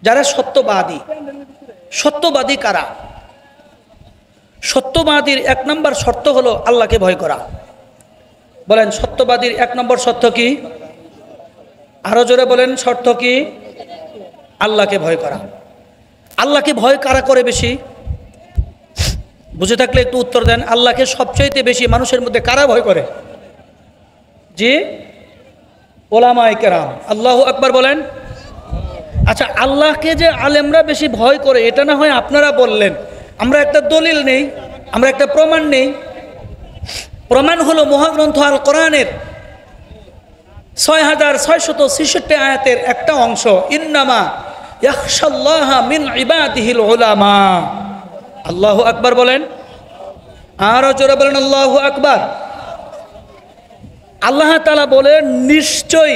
যারা সত্যবাদী, সত্যবাদী কারা? সত্যবাদীর 1 নম্বর শর্ত হলো আল্লাহকে ভয় করা। বলেন সত্যবাদীর 1 নম্বর শর্ত কি? আরো জোরে বলেন, শর্ত কি? আল্লাহকে ভয় করা। আল্লাহকে ভয় কারা করে বেশি? বুঝে থাকলে একটু উত্তর দেন। আল্লাহকে সবচাইতে বেশি মানুষের মধ্যে কারা ভয় করে? জি, ওলামায়ে কেরাম। আল্লাহু আকবার বলেন। আচ্ছা, আল্লাহকে যে আলেমরা বেশি ভয় করে এটা না হয় আপনারা বললেন, আমরা একটা দলিল নেই, আমরা একটা প্রমাণ নেই। প্রমাণ হলো মহাগ্রন্থ আল কোরআনের 6666 আয়াতের একটা অংশ, ইন্নামা ইয়াখশাল্লাহা মিন ইবাদিহিল উলামা। আল্লাহু আকবার বলেন, আরো জোরে বলেন আল্লাহু আকবার। আল্লাহ তাআলা বলেন, নিশ্চয়ই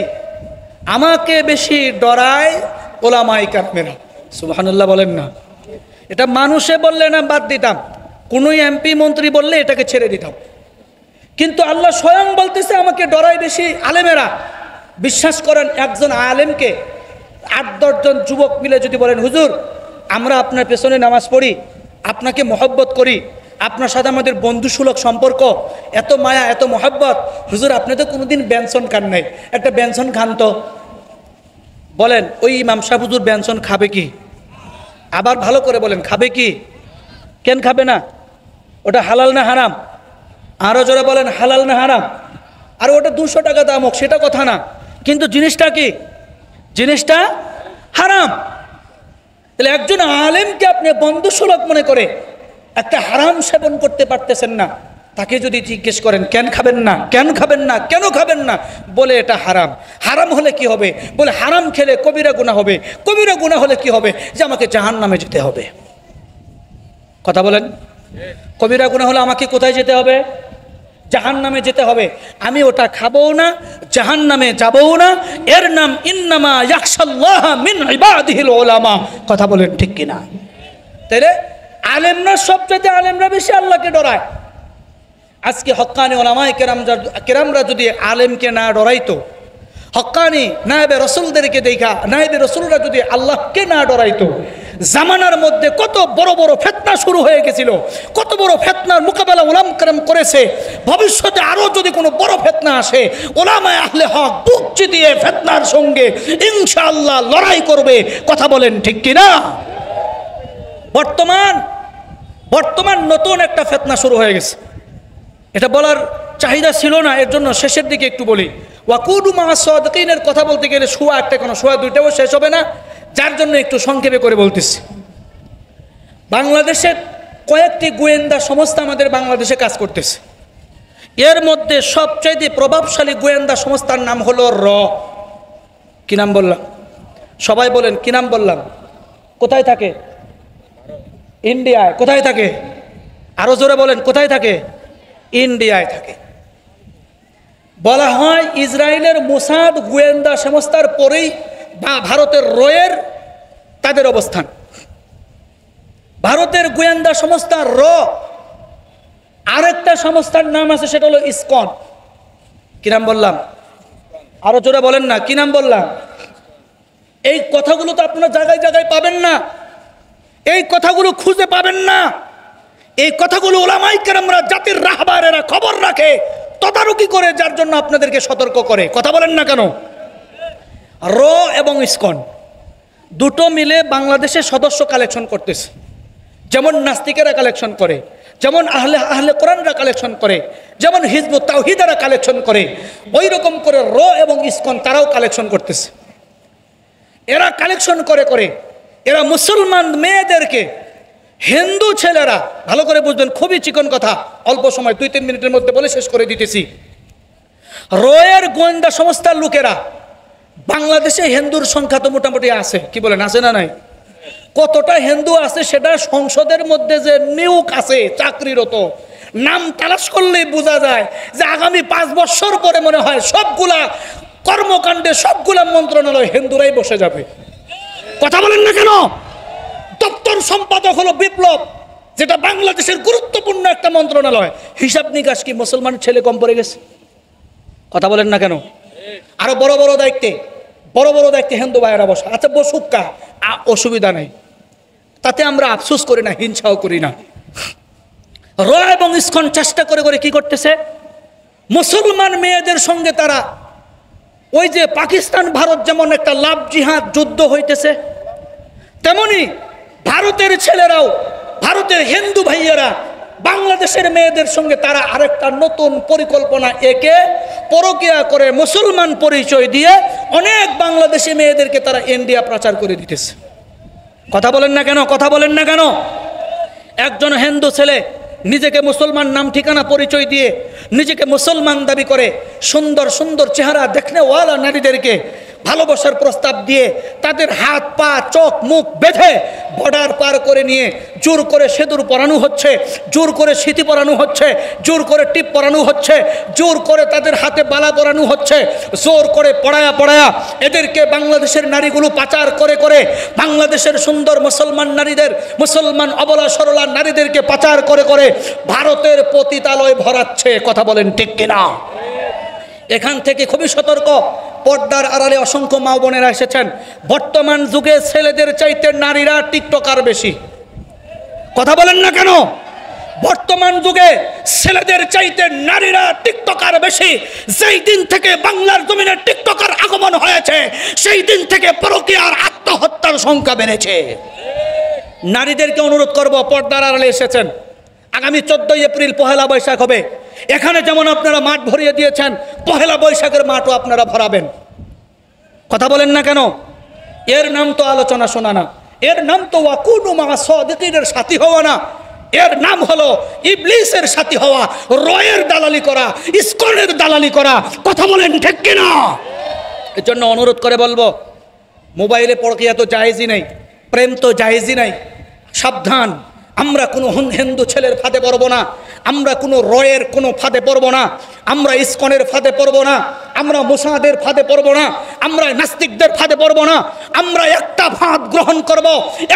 আমাকে বেশি ডরায় ওলামায়ে কেরামেরা। সুবহানাল্লাহ বলেন না। এটা মানুষে বললে না বাদ দিতাম, কোনো এমপি মন্ত্রী বললে এটাকে ছেড়ে দিতাম, কিন্তু আল্লাহ স্বয়ং বলতেছে আমাকে ডরায় বেশি আলেমেরা। বিশ্বাস করেন, একজন আলেমকে 8-10 জন যুবক মিলে যদি বলেন, হুজুর আমরা আপনার পেছনে নামাজ পড়ি, আপনাকে মহব্বত করি, আপনার সাথে আমাদের বন্ধুসুলভ সম্পর্ক, এত মায়া এত মহব্বত, হুজুর আপনি তো কোনোদিন ব্যঞ্জন খান নাই, একটা ব্যঞ্জন খান তো। বলেন ওই ইমাম সাহেব হুজুর ব্যঞ্জন খাবে কি? আবার ভালো করে বলেন, খাবে কি? কেন খাবে না? ওটা হালাল না হারাম? আরো জোরে বলেন, হালাল না হারাম? আর ওটা 200 টাকা দাম হোক সেটা কথা না, কিন্তু জিনিসটা কি? জিনিসটা হারাম। তাহলে একজন আলেমকে আপনি বন্ধুসুলভ মনে করে একটা হারাম সেবন করতে পারতেছেন না, তাকে যদি জিজ্ঞেস করেন কেন খাবেন না, কেন খাবেন না, কেন খাবেন না, বলে এটা হারাম। হারাম হলে কি হবে? বলে হারাম খেলে কবিরা গুনাহ হবে। কবিরা গুনাহ হলে কি হবে? যে আমাকে জাহান্নামে যেতে হবে। কথা বলেন, কবিরা গুনাহ হলে আমাকে কোথায় যেতে হবে? জাহান্নামে যেতে হবে। আমি ওটা খাবো না, জাহান্নামে যাবও না। এর নাম ইন্নামা ইয়াখশাল্লাহা মিন ইবাদিহিল উলামা। কথা বলেন ঠিক কিনা? তাইলে আলেমরা সবচেয়ে আলেমরা বেশি আল্লাহকে ডরায়। আজকে হক্কানি ওলামায়ে কেরামরা যদি আলেমকে না ডরাইতো, হক্কানি নায়েবে রসুলদেরকে দেখা নায়েবে রসুলরা যদি আল্লাহকে না ডরাইতো, জামানার মধ্যে কত বড় বড় ফিতনা শুরু হয়ে গেছিল, কত বড় ফিতনার মোকাবেলা উলামা কেরাম করেছে। ভবিষ্যতে আরো যদি কোনো বড় ফিতনা আসে, উলামায়ে আহলে হক বুক চিতিয়ে ফিতনার সঙ্গে ইনশাআল্লাহ লড়াই করবে। কথা বলেন ঠিক কিনা? বর্তমান নতুন একটা ফিতনা শুরু হয়ে গেছে। এটা বলার চাহিদা ছিল না, এর জন্য শেষের দিকে একটু বলি। ওয়াকুদু মা'আস সাদিকিনের কথা বলতে গেলে সোয়া একটা কোনো সোয়া দুইটাও শেষ হবে না, যার জন্য একটু সংক্ষেপে করে বলতেছি। বাংলাদেশের কয়েকটি গোয়েন্দা সংস্থা আমাদের বাংলাদেশে কাজ করতেছে। এর মধ্যে সবচাইতে প্রভাবশালী গোয়েন্দা সংস্থার নাম হলো র। কি নাম বললাম? সবাই বলেন কি নাম বললাম? কোথায় থাকে? ইন্ডিয়ায়। কোথায় থাকে? আরো জোরে বলেন, কোথায় থাকে? ইন্ডিয়ায় থাকে। বলা হয় ইসরায়েলের মোসাদ গোয়েন্দা সংস্থার পরেই ভারতের রয়ের তাদের অবস্থান। ভারতের গোয়েন্দা সংস্থা র। আরেকটা সংস্থার নাম আছে, সেটা হলো ইসকন। কি নাম বললাম? আরো জোরে বলেন না, কি নাম বললাম? এই কথাগুলো তো আপনারা জায়গায় জায়গায় পাবেন না, এই কথাগুলো খুঁজে পাবেন না। এই কথাগুলো উলামায়ে কেরামরা জাতির রাহবারেরা খবর রাখে, তদারকি করে, যার জন্য আপনাদেরকে সতর্ক করে। কথা বলেন না কেন? র এবং ইসকন দুটো মিলে বাংলাদেশের সদস্য কালেকশন করতেছে। যেমন নাস্তিকেরা কালেকশন করে, যেমন আহলে কোরআনরা কালেকশন করে, যেমন হিজবুত তাওহীদরা কালেকশন করে, ওই রকম করে র এবং ইসকন তারাও কালেকশন করতেছে। এরা কালেকশন করে এরা মুসলমান মেয়েদেরকে, হিন্দু ছেলেরা, ভালো করে বুঝবেন, খুবই চিকন কথা, অল্প সময় 2-3 মিনিটের মধ্যে বলে শেষ করে দিতেছি। রয়ের গোয়েন্দা সংস্থার লোকেরা বাংলাদেশে হিন্দুর সংখ্যা তো মোটামুটি আছে, কি বলেন, আছে না নাই? কতটা হিন্দু আছে সেটা সংসদের মধ্যে যে নিয়োগ আছে চাকরিরত, নাম তালাশ করলেই বোঝা যায় যে আগামী 5 বছর পরে মনে হয় সবগুলা কর্মকাণ্ডে, সবগুলা মন্ত্রণালয় হিন্দুরাই বসে যাবে। কথা বলেন না কেন? দপ্তর সম্পাদক হলো বিপ্লব, যেটা বাংলাদেশের গুরুত্বপূর্ণ একটা মন্ত্রণালয়, হিসাব নিকাশ কি মুসলমান ছেলে কম পড়ে গেছে? কথা বলেন না কেন? আরো বড় বড় দায়িত্বে বড় বড় দেখতে হিন্দু ভাইয়েরা বসে, আচ্ছা বসুক কা, অসুবিধা নেই, তাতে আমরা আফসোস করি না, হিংসাও করি না। র এবং ইসকন চেষ্টা করে করে কি করতেছে, মুসলমান মেয়েদের সঙ্গে তারা ওই যে পাকিস্তান ভারত যেমন একটা লাভ জিহাদ যুদ্ধ হইতেছে, তেমনি ভারতের ছেলেরাও, ভারতের হিন্দু ভাইয়েরা বাংলাদেশের মেয়েদের সঙ্গে তারা আরেকটা নতুন পরিকল্পনা একে পরকীয়া করে মুসলমান পরিচয় দিয়ে অনেক বাংলাদেশি মেয়েদেরকে তারা ইন্ডিয়া প্রচার করে দিতেছে। কথা বলেন না কেন, কথা বলেন না কেন? একজন হিন্দু ছেলে নিজেকে মুসলমান নাম ঠিকানা পরিচয় দিয়ে নিজেকে মুসলমান দাবি করে সুন্দর সুন্দর চেহারা দেখনেওয়ালা নারীদেরকে ভালোবাসার প্রস্তাব দিয়ে তাদের হাত পা চোখ মুখ বেঁধে বর্ডার পার করে নিয়ে জোর করে সেঁদুর পরানো হচ্ছে, জোর করে সিঁথি পরানো হচ্ছে, জোর করে টিপ পরানো হচ্ছে, জোর করে তাদের হাতে বালা পরানো হচ্ছে, জোর করে পড়ায়া পড়ায়া এদেরকে বাংলাদেশের নারীগুলো পাচার করে করে বাংলাদেশের সুন্দর মুসলমান নারীদের, মুসলমান অবলা সরলা নারীদেরকে পাচার করে করে ভারতের পতিতালয় ভরাচ্ছে। কথা বলেন ঠিক কিনা? এখান থেকে খুবই সতর্ক। পর্দার আড়ালে অসংখ্য মা বোনেরা এসেছেন। বর্তমান যুগে ছেলেদের চাইতে নারীরা টিকটকার বেশি। কথা বলেন না কেন? বর্তমান যুগে ছেলেদের চাইতে নারীরা টিকটকার বেশি। যেই দিন থেকে বাংলার জমিনে টিকটকার আগমন হয়েছে সেই দিন থেকে পরকীয়ার আত্মহত্যার সংখ্যা বেড়েছে। নারীদেরকে অনুরোধ করব, পর্দার আড়ালে এসেছেন, আগামী 14 এপ্রিল পহেলা বৈশাখ হবে। এখানে যেমন আপনারা মাঠ ভরিয়ে দিয়েছেন, পহেলা বৈশাখের মাঠও আপনারা ভরাবেন। কথা বলেন না কেন? এর নাম তো আলোচনা শোনা না, এর নাম তো ওয়াকুনু মা সাদিকিনের সাথী হওয়া না, এর নাম হলো ইবলিসের সাথী হওয়া, রয়ের দালালি করা, ইসকনের দালালি করা। কথা বলেন ঠিক কিনা? এর জন্য অনুরোধ করে বলবো, মোবাইলে পরকীয়া তো জায়েজই নেই, প্রেম তো জায়েজই নাই। সাবধান, আমরা কোনো হিন্দু ছেলের ফাঁদে পড়ব না, আমরা কোনো রয়ের কোনো ফাঁদে পড়ব না, আমরা ইসকনের ফাঁদে পড়ব না, আমরা মুসাদের ফাঁদে পড়ব না, আমরা নাস্তিকদের ফাঁদে পড়ব না। আমরা একটা ফাঁদ গ্রহণ করব,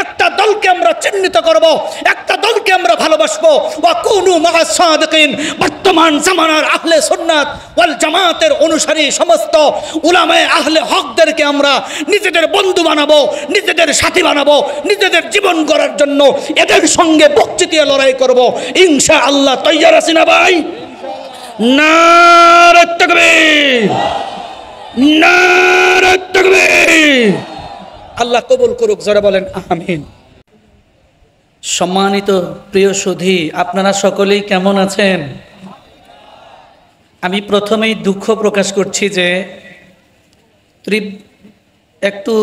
একটা দলকে আমরা চিহ্নিত করব, একটা দলকে আমরা ভালোবাসবো। ওয়াকুনু মা'আস সাদিকিন। বর্তমান জামানার আহলে সুন্নাত ওয়াল জামাতের অনুসারী সমস্ত উলামায়ে আহলে হকদেরকে আমরা নিজেদের বন্ধু বানাবো, নিজেদের সাথী বানাবো, নিজেদের জীবন গড়ার জন্য এদের সঙ্গে বকচিতিয়া লড়াই করব ইনশাআল্লাহ। তৈয়ার আছি না ভাই? নারে তাকবীর, নারে তাকবীর। আল্লাহ কবুল করুক, জোরে বলেন আমিন। সম্মানিত প্রিয় সুধী, আপনারা সকলেই কেমন আছেন? আমি প্রথমেই দুঃখ প্রকাশ করছি যে একটু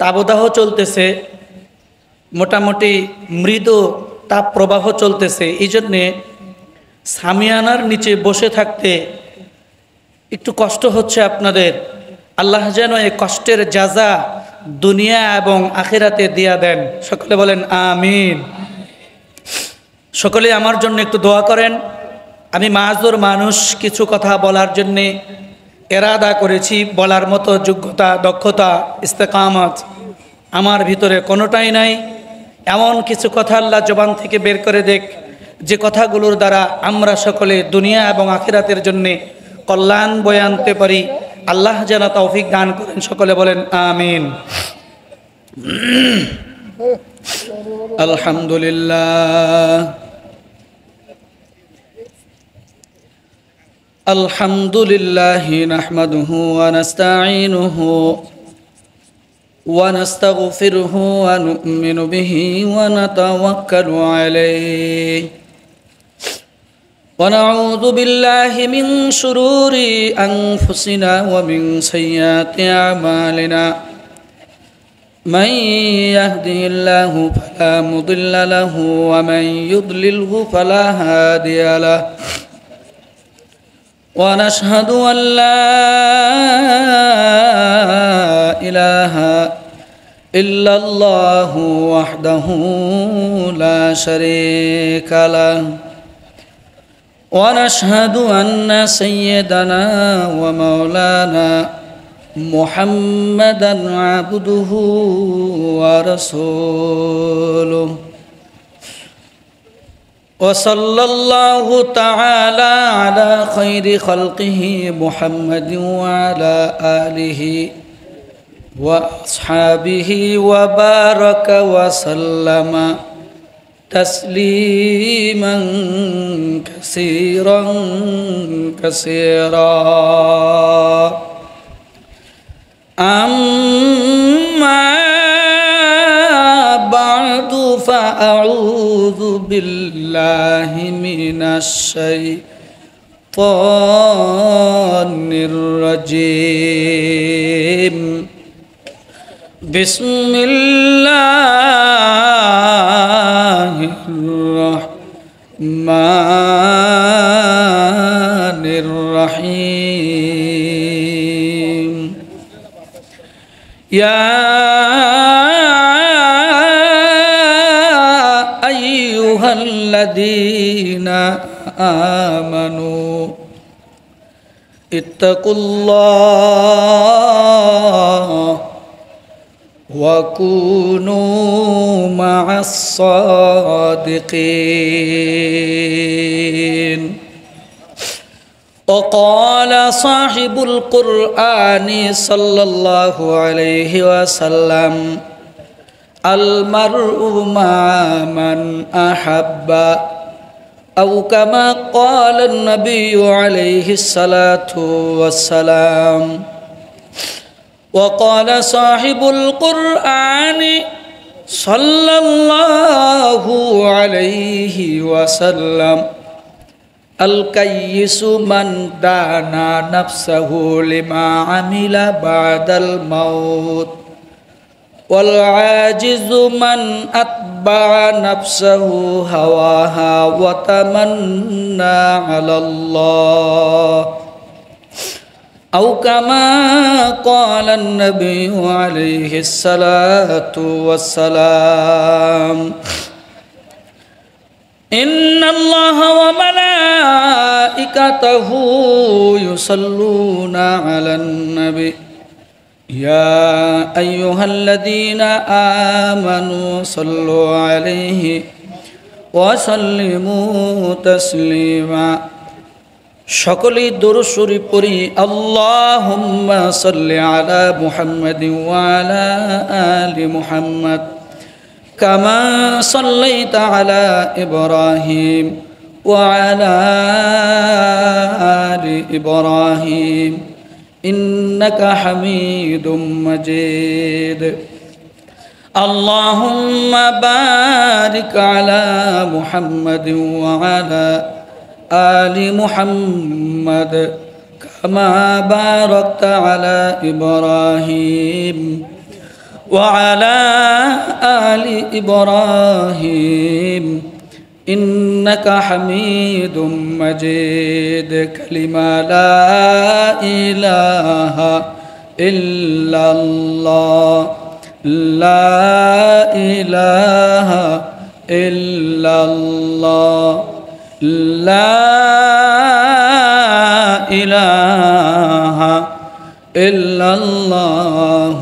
তাপদাহ চলতেছে, মোটামুটি মৃদু তাপ প্রবাহ চলতেছে, এই জন্যে সামিয়ানার নিচে বসে থাকতে একটু কষ্ট হচ্ছে আপনাদের। আল্লাহ যেন এই কষ্টের জাযা দুনিয়া এবং আখিরাতে দিয়া দেন। সকলে বলেন আমিন। সকলে আমার জন্য একটু দোয়া করেন। আমি মাযুর মানুষ, কিছু কথা বলার জন্যে এরাদা করেছি, বলার মতো যোগ্যতা, দক্ষতা, ইস্তেকামত আমার ভিতরে কোনোটাই নাই। এমন কিছু কথা আল্লাহ জবান থেকে বের করে দেখ, যে কথাগুলোর দ্বারা আমরা সকলে দুনিয়া এবং আখিরাতের জন্যে কল্যাণ বয়ে আনতে পারি। আল্লাহ যেন তৌফিক দান করেন। সকলে বলেন আমিন। আলহামদুলিল্লাহ, আলহামদুলিল্লাহ নাহমাদুহু ওয়া নাস্তাঈনুহু ونستغفره ونؤمن به ونتوكل عليه ونعوذ بالله من شرور أنفسنا ومن سيئات أعمالنا من يهده الله فلا مضل له ومن يضلله فلا هادي له ونشهد أن لا إله إلا الله وحده لا شريك له ونشهد أن سيدنا ومولانا محمدا عبده ورسوله وصلى الله تعالى على خير خلقه محمد وعلى آله وأصحابه وبارك وسلم تسليما كثيرا كثيرا أما بعد فأعوذ بالله من الشيطان الرجيم بسم الله الرحمن الرحيم يا أيها الذين آمنوا اتقوا الله وكونوا مع الصادقين وقال صاحب القرآن صلى الله عليه وسلم المرء مع من أحب أو كما قال النبي عليه الصلاة والسلام وقال صاحب القرآن صلى الله عليه وسلم الكيس من دانا نفسه لما عمل بعد الموت والعاجز من أتبع نفسه هواها وتمنى على الله أو كما قال النبي عليه الصلاة والسلام إن الله وملائكته يصلون على النبي يا أيها الذين آمنوا صلوا عليه وسلموا تسليما সকলেই দরুদ শরীফ পড়ি আল্লাহুম্মা সাল্লি আলা মুহাম্মাদিন ওয়া আলা আলি মুহাম্মাদ কামা সাল্লাইতা আলা ইব্রাহিম ওয়া আলা আলি ইব্রাহিম ইন্নাকা হামিদুম মাজিদ আল্লাহুম্মা বারিক আলা মুহাম্মাদিন ওয়া আলা آل محمد كما باركت على إبراهيم وعلى آل إبراهيم إنك حميد مجيد كلمة لا إله إلا الله لا إله إلا الله لا إله إلا الله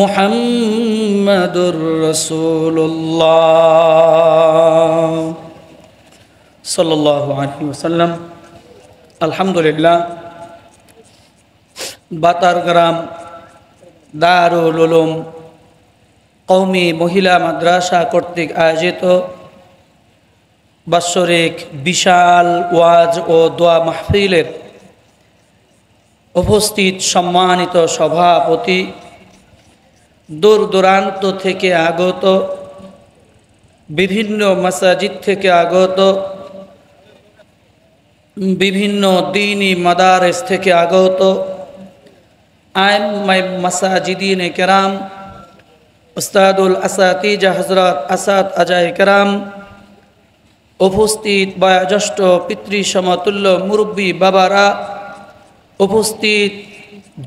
محمد رسول الله صلى الله عليه وسلم الحمد لله বাতারগ্রাম দারুল উলুম কওমি মহিলা মাদ্রাসা কর্তৃক আয়োজিত বাৎসরিক বিশাল ওয়াজ ও দোয়া মাহফিলের উপস্থিত সম্মানিত সভাপতি, দূর দূরান্ত থেকে আগত, বিভিন্ন মাসাজিদ থেকে আগত, বিভিন্ন দ্বীনি মাদারেস থেকে আগত আইম্মায়ে মাসাজিদিন কেরাম, উস্তাদুল আসাতিজা হযরত আসাদ আজায়ে কেরাম, উপস্থিত বয়োজ্যেষ্ঠ পিতৃ সমতুল্য মুরব্বী বাবারা, উপস্থিত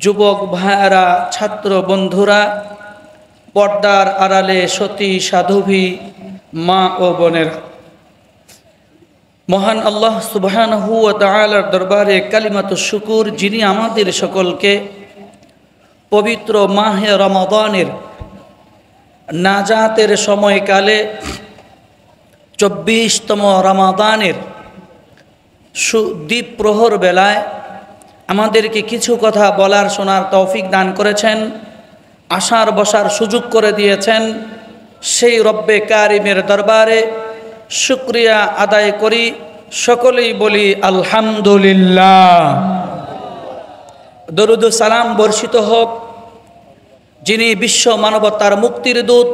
যুবক ভাইয়েরা, ছাত্র বন্ধুরা, পর্দার আড়ালে সতী সাধুভী মা ও বোনেরা, মহান আল্লাহ সুবহানাহু ওয়া তাআলার দরবারে কালিমাতুশ শুকুর, যিনি আমাদের সকলকে পবিত্র মাহে রমাদানের নাজাতের সময়কালে 24তম রমাদানের দ্বীপ প্রহর বেলায় আমাদেরকে কিছু কথা বলার শোনার তৌফিক দান করেছেন। আসার বসার সুযোগ করে দিয়েছেন, সেই রব্বে কারিমের দরবারে শুকরিয়া আদায় করি, সকলেই বলি আলহামদুলিল্লাহ। দরুদ ও সালাম বর্ষিত হোক যিনি বিশ্ব মানবতার মুক্তির দূত,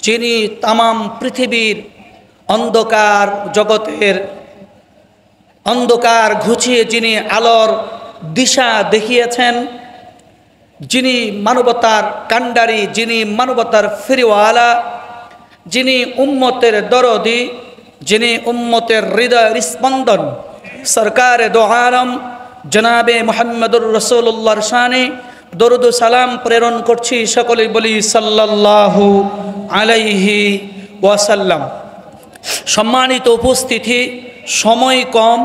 যিনি তামাম পৃথিবীর অন্ধকার জগতের অন্ধকার ঘুচিয়ে যিনি আলোর দিশা দেখিয়েছেন, যিনি মানবতার কাণ্ডারি, যিনি মানবতার ফিরিওয়ালা, যিনি উম্মতের দরদি, যিনি উম্মতের হৃদয় স্পন্দন, সরকার দো আলম জনাবে মুহাম্মদুর রাসূলুল্লাহর শানে দরুদ ও সালাম প্রেরণ করছি, সকলেই বলি সাল্লাল্লাহু আলাইহি ওয়াসাল্লাম। সম্মানিত উপস্থিতি, সময় কম,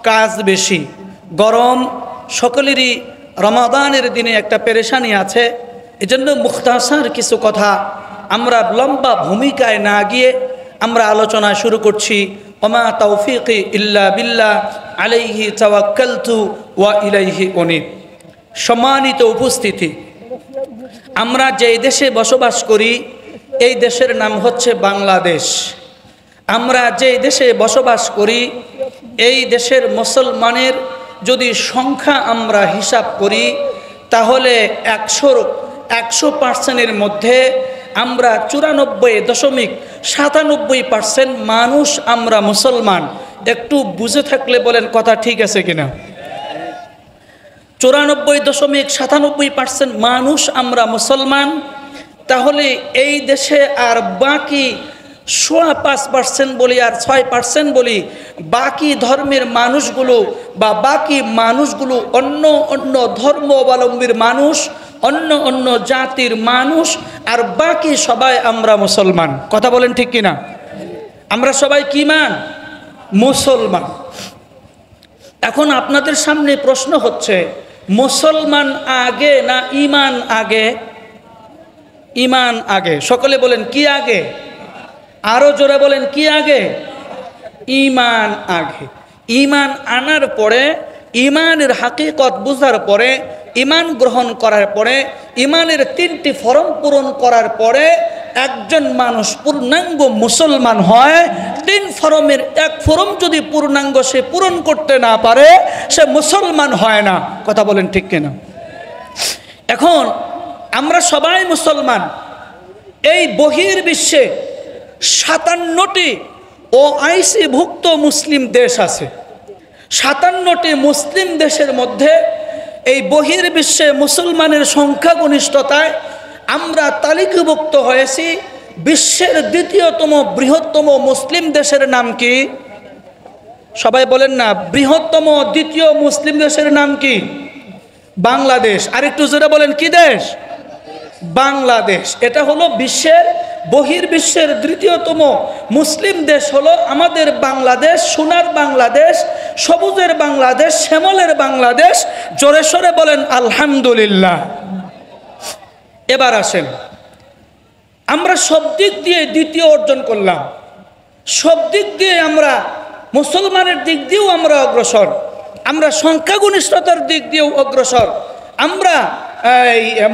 কাজ বেশি, গরম, সকলেরই রমাদানের দিনে একটা পেরেশানি আছে। এজন্য মুখতাসার কিছু কথা আমরা লম্বা ভূমিকায় না গিয়ে আমরা আলোচনা শুরু করছি। ওমা তাওফিকি ইল্লা বিল্লাহ আলাইহি তাওয়াক্কালতু ওয়া ইলাইহি উনীব। সম্মানিত উপস্থিতি, আমরা যেই দেশে বসবাস করি এই দেশের নাম হচ্ছে বাংলাদেশ। আমরা যেই দেশে বসবাস করি এই দেশের মুসলমানের যদি সংখ্যা আমরা হিসাব করি তাহলে 100% মধ্যে আমরা 94.97% মানুষ আমরা মুসলমান। একটু বুঝে থাকলে বলেন কথা ঠিক আছে কিনা? 94.97% মানুষ আমরা মুসলমান। তাহলে এই দেশে আর বাকি 5% বলি আর 6% বলি বাকি ধর্মের মানুষগুলো বা বাকি মানুষগুলো অন্য অন্য ধর্ম অবলম্বীর মানুষ, অন্য অন্য জাতির মানুষ, আর বাকি সবাই আমরা মুসলমান। কথা বলেন ঠিক কিনা? আমরা সবাই কি মান? মুসলমান। এখন আপনাদের সামনে প্রশ্ন হচ্ছে, মুসলমান আগে না ঈমান আগে? ঈমান আগে। সকলে বলেন কি আগে? আরো জোরে বলেন কি আগে? ঈমান আগে। ঈমান আনার পরে, ঈমানের হাকিকত বুঝার পরে, ঈমান গ্রহণ করার পরে, ঈমানের 3টি ফরম পূরণ করার পরে একজন মানুষ পূর্ণাঙ্গ মুসলমান হয়। 3 ফরমের 1 ফরম যদি পূর্ণাঙ্গ সে পূরণ করতে না পারে সে মুসলমান হয় না। কথা বলেন ঠিক কিনা? এখন আমরা সবাই মুসলমান। এই বহির্বিশ্বে 57টি OIC-ভুক্ত মুসলিম দেশ আছে। 57টি মুসলিম দেশের মধ্যে এই বহির্বিশ্বে মুসলমানের সংখ্যাগরিষ্ঠতায় আমরা তালিকাভুক্ত হয়েছি। বিশ্বের 2য়তম বৃহত্তম মুসলিম দেশের নাম কি? সবাই বলেন না। বৃহত্তম 2য় মুসলিম দেশের নাম কি? বাংলাদেশ। আরেকটু জোরে বলেন কি দেশ? বাংলাদেশ। এটা হলো বিশ্বের বহির্বিশ্বের 2য়তম মুসলিম দেশ হলো আমাদের বাংলাদেশ। সোনার বাংলাদেশ, সবুজের বাংলাদেশ, শ্যামলের বাংলাদেশ। জোরে সোরে বলেন আলহামদুলিল্লাহ। এবার আসেন, আমরা সব দিক দিয়ে 2য় অর্জন করলাম। সব দিক দিয়ে আমরা মুসলমানের দিক দিয়েও আমরা অগ্রসর, আমরা সংখ্যাগরিষ্ঠতার দিক দিয়েও অগ্রসর, আমরা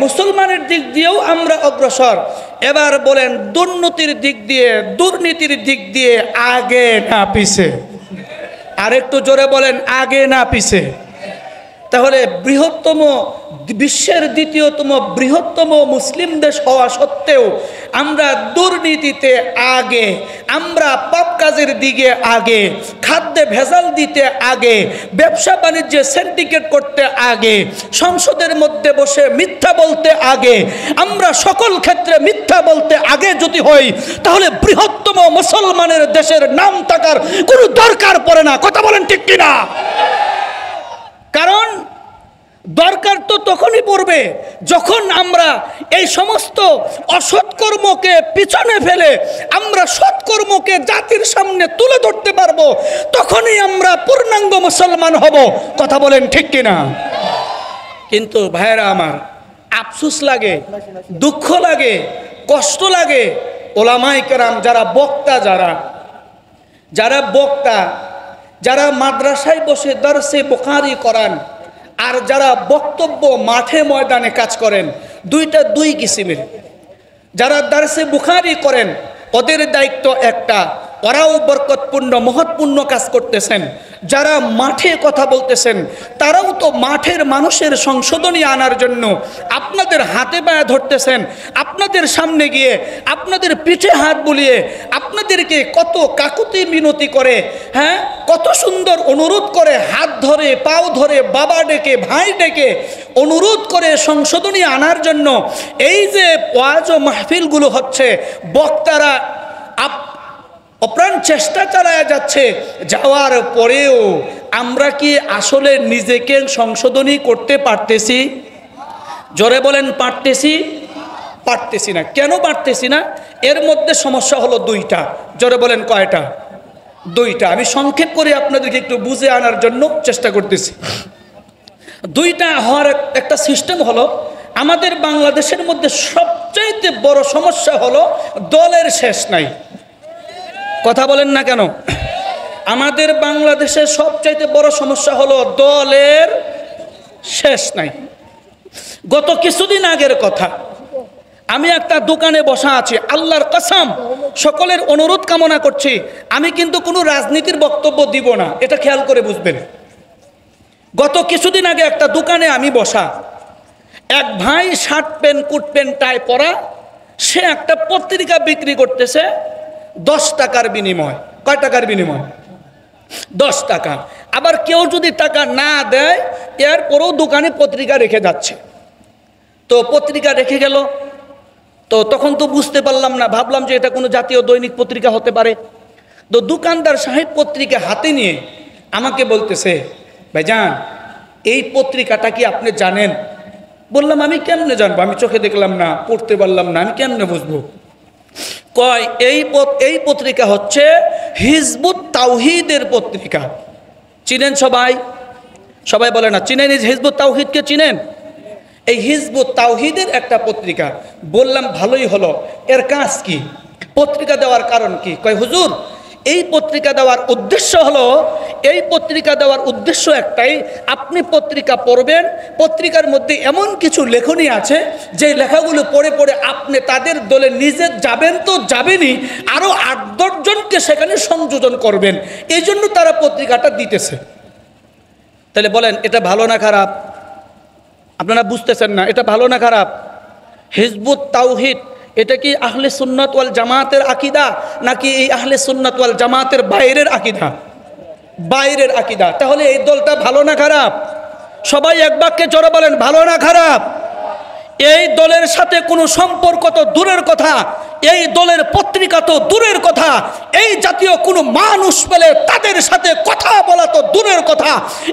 মুসলমানের দিক দিয়েও আমরা অগ্রসর। এবার বলেন দুর্নীতির দিক দিয়ে, দুর্নীতির দিক দিয়ে আগে না পিছে? আরেকটু জোরে বলেন আগে না পিছে? তাহলে বৃহত্তম বিশ্বের 2য়তম বৃহত্তম মুসলিম দেশ হওয়া সত্ত্বেও আমরা দুর্নীতিতে আগে, আমরা পাপ কাজের দিকে আগে, খাদ্যে ভেজাল দিতে আগে, ব্যবসা বাণিজ্যে সিন্ডিকেট করতে আগে, সংসদের মধ্যে বসে মিথ্যা বলতে আগে, আমরা সকল ক্ষেত্রে মিথ্যা বলতে আগে যদি হই তাহলে বৃহত্তম মুসলমানের দেশের নাম থাকার কোনো দরকার পড়ে না। কথা বলেন ঠিক কিনা? কারণ দরকার তো তখনই পড়বে যখন আমরা এই সমস্ত অসৎকর্মকে পিছনে ফেলে আমরা সৎকর্মকে জাতির সামনে তুলে ধরতে পারবো, তখনই আমরা পূর্ণাঙ্গ মুসলমান হব। কথা বলেন ঠিক কিনা? কিন্তু ভাইয়েরা আমার, আফসোস লাগে, দুঃখ লাগে, কষ্ট লাগে, ওলামায়ে কেরাম যারা বক্তা, যারা মাদ্রাসায় বসে দরসে বুখারী করান আর যারা বক্তব্য মাঠে ময়দানে কাজ করেন, দুইটা দুই কিসিমের। যারা দারসে বুখারি করেন ওদের দায়িত্ব একটা, ওরাও বরকতপূর্ণ মহৎপূর্ণ কাজ করতেছেন। যারা মাঠে কথা বলতেছেন তারাও তো মাঠের মানুষের সংশোধনী আনার জন্য আপনাদের হাতে পায়ে ধরতেছেন, আপনাদের সামনে গিয়ে আপনাদের পিঠে হাত বুলিয়ে আপনাদেরকে কত কাকুতি মিনতি করে, হ্যাঁ, কত সুন্দর অনুরোধ করে, হাত ধরে পাও ধরে বাবা ডেকে ভাই ডেকে অনুরোধ করে সংশোধনী আনার জন্য এই যে ওয়াজ ও মাহফিলগুলো হচ্ছে, বক্তারা অপ্রাণ চেষ্টা চালায়া যাচ্ছে। যাওয়ার পরেও আমরা কি আসলে নিজেকে সংশোধনী করতে পারতেছি? জোরে বলেন, পারতেছি না। কেন পারতেছি না? এর মধ্যে সমস্যা হলো দুইটা। জোরে বলেন কয়টা? দুইটা। আমি সংক্ষেপ করে আপনাদেরকে একটু বুঝে আনার জন্য চেষ্টা করতেছি। দুইটা হওয়ার একটা সিস্টেম হলো, আমাদের বাংলাদেশের মধ্যে সবচাইতে বড় সমস্যা হলো দলের শেষ নাই। কথা বলেন না কেন? আমাদের বাংলাদেশের সবচাইতে বড় সমস্যা হলো দলের শেষ নাই। গত কিছুদিন আগের কথা, আমি একটা দোকানে বসা আছি, আল্লাহর কসম সকলের অনুরোধ কামনা করছি, আমি কিন্তু কোনো রাজনীতির বক্তব্য দিব না, এটা খেয়াল করে বুঝবেন। গত কিছুদিন আগে একটা দোকানে আমি বসা, এক ভাই shirt pant coat pant tie পরা, সে একটা পত্রিকা বিক্রি করতেছে 10 টাকার বিনিময়। কয় টাকার বিনিময়? 10 টাকা। আবার কেউ যদি টাকা না দেয় এরপরেও দোকানে পত্রিকা রেখে যাচ্ছে। তো পত্রিকা রেখে গেল, তো তখন তো বুঝতে পারলাম না, ভাবলাম যে এটা কোনো জাতীয় দৈনিক পত্রিকা হতে পারে। তো দোকানদার সাহেব পত্রিকা হাতে নিয়ে আমাকে বলতেছে, ভাইজান এই পত্রিকাটা কি আপনি জানেন? বললাম আমি কেমনে জানবো, আমি চোখে দেখলাম না, পড়তে পারলাম না, আমি কেমনে বুঝবো? কয় এই পত্রিকা হচ্ছে হিজবুত তাওহীদের পত্রিকা। চিনেন সবাই? সবাই বলে না চিনেন? এই হিজবুত তাওহীদকে চিনেন? এই হিজবুত তাওহীদের একটা পত্রিকা। বললাম ভালোই হলো, এর কাজ কি? পত্রিকা দেওয়ার কারণ কি? কয় হুজুর এই পত্রিকা দেওয়ার উদ্দেশ্য হলো, এই পত্রিকা দেওয়ার উদ্দেশ্য একটাই, আপনি পত্রিকা পড়বেন, পত্রিকার মধ্যে এমন কিছু লেখনী আছে যে লেখাগুলো পড়ে পড়ে আপনি তাদের দলে নিজে যাবেন তো যাবেনই, আরও 8-10 জনকে সেখানে সংযোজন করবেন, এই জন্য তারা পত্রিকাটা দিতেছে। তাহলে বলেন এটা ভালো না খারাপ? আপনারা বুঝতেছেন না, এটা ভালো না খারাপ? হিজবুত তাওহীদ এটা কি আহলে সুন্নাত ওয়াল জামাতের আকীদা, নাকি এই আহলে সুন্নাত ওয়াল জামাতের বাইরের আকীদা? বাইরের আকীদা। তাহলে এই দলটা ভালো না খারাপ? সবাই এক বাক্যে জোরে বলেন, ভালো না খারাপ? এই দলের সাথে কোনো সম্পর্ক তো দূরের কথা, এই দলের পত্রিকা তো দূরের কথা, এই জাতীয় কোনো মানুষ পেলে তাদের সাথে কথা বলা তো দূরের কথা,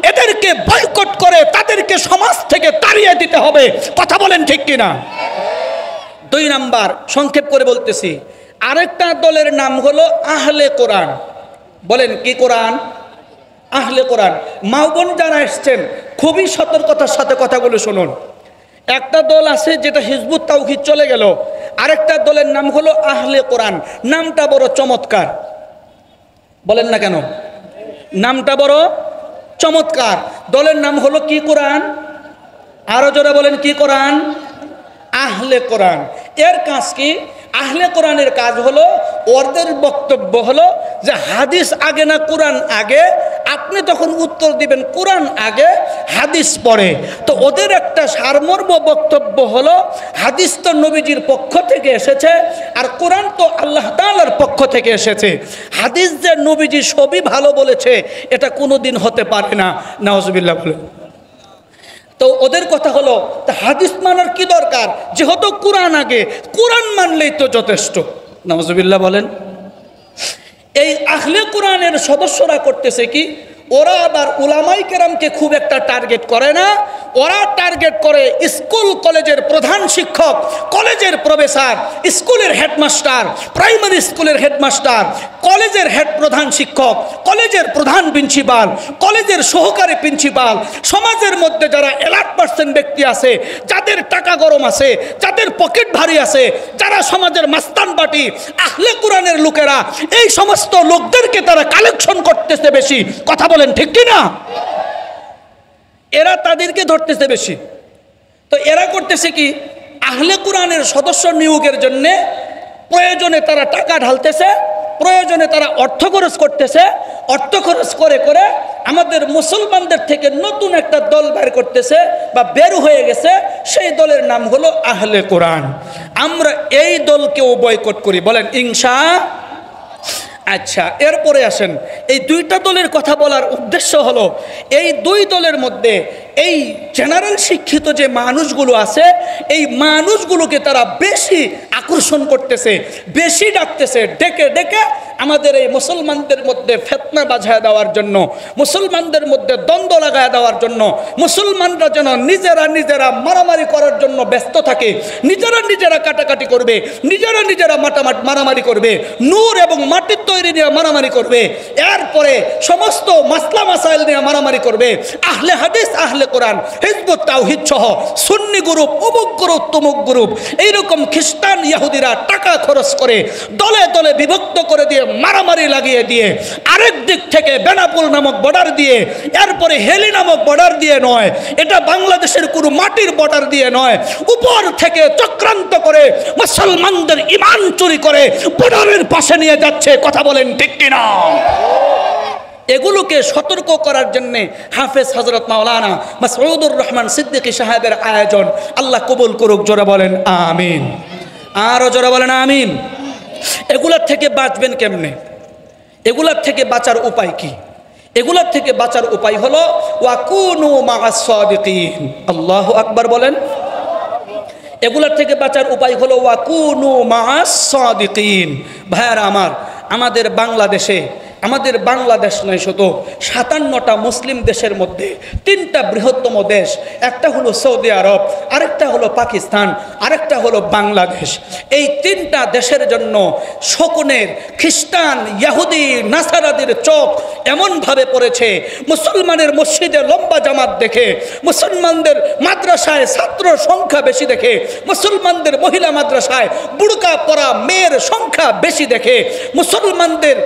এদেরকে বয়কট করে তাদেরকে সমাজ থেকে তাড়িয়ে দিতে হবে। কথা বলেন ঠিক কিনা? 2 নাম্বার, সংক্ষেপ করে বলতেছি, আরেকটা দলের নাম হলো আহলে কোরআন। বলেন কি কোরআন? আহলে কোরআন। মা বোন যারা এসছেন খুবই সতর্কতার সাথে কথাগুলো শুনুন। একটা দল আছে যেটা হিজবুত তাওহীদ চলে গেল, আরেকটা দলের নাম হলো আহলে কোরআন। নামটা বড় চমৎকার, বলেন না কেন? নামটা বড় চমৎকার। দলের নাম হলো কি কোরআন? আরো জোরে বলেন কি কোরআন? আহলে কোরআন। এর কাজ কি? আহলে কোরআনের কাজ হলো, ওদের বক্তব্য হলো যে হাদিস আগে না কোরআন আগে? আপনি তখন উত্তর দিবেন কোরআন আগে, হাদিস পরে। তো ওদের একটা সারমর্ম বক্তব্য হলো, হাদিস তো নবীজির পক্ষ থেকে এসেছে, আর কোরআন তো আল্লাহ তাআলার পক্ষ থেকে এসেছে। হাদিস যে নবীজি সবই ভালো বলেছে এটা কোনোদিন হতে পারে না। নাউজুবিল্লাহ বলেন। তো ওদের কথা হলো, হাদিস মানার কি দরকার, যেহেতু কোরআন আগে, কোরআন মানলেই তো যথেষ্ট। নাউজুবিল্লাহ বলেন। এই আহলে কোরআনের সদস্যরা করতেছে কি, ওরা আবার উলামায়ে কেরামকে খুব একটা টার্গেট করে না, ওরা টার্গেট করে স্কুল কলেজের প্রধান শিক্ষক, কলেজের প্রফেসর, স্কুলের হেডমাস্টার, প্রাইমারি স্কুলের হেডমাস্টার, কলেজের হেড প্রধান শিক্ষক, কলেজের প্রধান প্রিন্সিপাল, কলেজের সহকারী প্রিন্সিপাল, সমাজের মধ্যে যারা এলার্ট পার্সেন্ট ব্যক্তি আছে, যাদের টাকা গরম আছে, যাদের পকেট ভারী আছে, যারা সমাজের মাস্তান বাটি, আহলে কোরআনের লোকেরা, এই সমস্ত লোকদেরকে তারা কালেকশন করতেছে বেশি। কথা বলেন ঠিক কিনা? এরা তাদেরকে ধরতেছে বেশি। তো এরা করতেছে কি, আহলে কোরআনের সদস্য নিয়োগের জন্যে প্রয়োজনে তারা টাকা ঢালতেছে, প্রয়োজনে তারা অর্থ খরচ করতেছে, অর্থ খরচ করে করে আমাদের মুসলমানদের থেকে নতুন একটা দল বের করতেছে বা বের হয়ে গেছে। সেই দলের নাম হলো আহলে কোরআন। আমরা এই দলকেও বয়কট করি, বলেন ইনশাআল্লাহ। আচ্ছা, এরপরে আসেন, এই দুইটা দলের কথা বলার উদ্দেশ্য হলো এই দুই দলের মধ্যে এই জেনারেল শিক্ষিত যে মানুষগুলো আছে, এই মানুষগুলোকে তারা বেশি আকর্ষণ করতেছে, বেশি ডাকতেছে, ডেকে ডেকে আমাদের এই মুসলমানদের মধ্যে ফিতনা বাজায় দেওয়ার জন্য, মুসলমানদের মধ্যে দ্বন্দ্ব লাগায় দেওয়ার জন্য, মুসলমানরা যেন নিজেরা নিজেরা মারামারি করার জন্য ব্যস্ত থাকে, নিজেরা নিজেরা কাটাকাটি করবে, নিজেরা নিজেরা মারামারি করবে, নূর এবং মাটির তৈরি নিয়ে মারামারি করবে, এরপরে সমস্ত মাসলা মাসাইল নিয়ে মারামারি করবে। আহলে হাদিস, আহলে কোরআন, হিজবুত তাওহীদ সহ সুন্নি গ্রুপ, অমুক গ্রুপ, তমুক গ্রুপ, এইরকম খ্রিস্টান ইহুদিরা টাকা খরচ করে দলে দলে বিভক্ত করে দিয়ে মারামারি লাগিয়ে দিয়ে, আরেক দিক থেকে বেনাপুল নামক বর্ডার দিয়ে, এরপরে হেলি নামক বর্ডার দিয়ে নয়, এটা বাংলাদেশের কোনো মাটির বর্ডার দিয়ে নয়, উপর থেকে চক্রান্ত করে মুসলমানদের ঈমান চুরি করে বর্ডারের পাশে নিয়ে যাচ্ছে। কথা বলেন ঠিক কিনা? এগুলোকে সতর্ক করার জন্যে হাফেজ হযরত মাওলানা মাসউদুর রহমান সিদ্দিকী সাহেবের আয়োজন। আল্লাহ কবুল করুক, জোরে বলেন আমিন। আরও জোরে বলেন আমিন। এগুলার থেকে বাঁচবেন কেমনে? এগুলার থেকে বাঁচার উপায় কি? এগুলার থেকে বাঁচার উপায় হলো ওয়াকুনু মাআস সাদিকিন। আল্লাহু আকবার বলেন। এগুলার থেকে বাঁচার উপায় হলো ওয়াকুনু মাআস সাদিকিন। ভাইয়ারা আমার, আমাদের বাংলাদেশে, আমাদের বাংলাদেশ নয়, শুধু 57টা মুসলিম দেশের মধ্যে 3টা বৃহত্তম দেশ, একটা হলো সৌদি আরব, আরেকটা হলো পাকিস্তান, আরেকটা হলো বাংলাদেশ। এই 3টা দেশের জন্য শকুনের, খ্রিস্টান, ইহুদি, নাসারাদের চোখ এমনভাবে পড়েছে, মুসলমানের মসজিদে লম্বা জামাত দেখে, মুসলমানদের মাদ্রাসায় ছাত্র সংখ্যা বেশি দেখে, মুসলমানদের মহিলা মাদ্রাসায় বুরকা পরা মেয়ের সংখ্যা বেশি দেখে, মুসলমানদের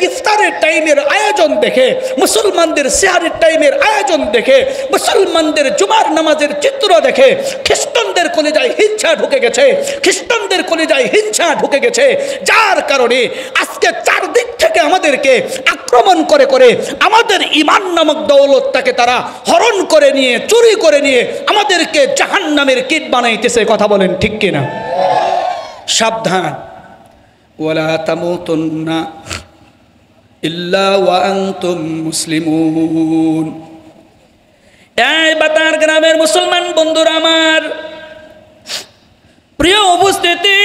ইফতারের টাইমের আয়োজন দেখে, মুসলমানদের সেহারের টাইমের আয়োজন দেখে, মুসলমানদের জুমার নামাজের চিত্র দেখে খ্রিস্টানদের কলিজায় হিংসা ঢুকে গেছে, খ্রিস্টানদের কলিজায় হিংসা ঢুকে গেছে। যার কারণে আজকে চারদিক থেকে আমাদেরকে আক্রমণ করে করে আমাদের ঈমান নামক দৌলতটাকে তারা হরণ করে নিয়ে, চুরি করে নিয়ে আমাদেরকে জাহান্নামের কীট বানাইতেছে। কথা বলেন ঠিক কিনা? সাবধান, ওয়ালা তামুতুন্না ইল্লা ওয়া আনতুম মুসলিমুন। এই বাতার গ্রামের মুসলমান বন্ধুরা আমার, প্রিয় উপস্থিতি,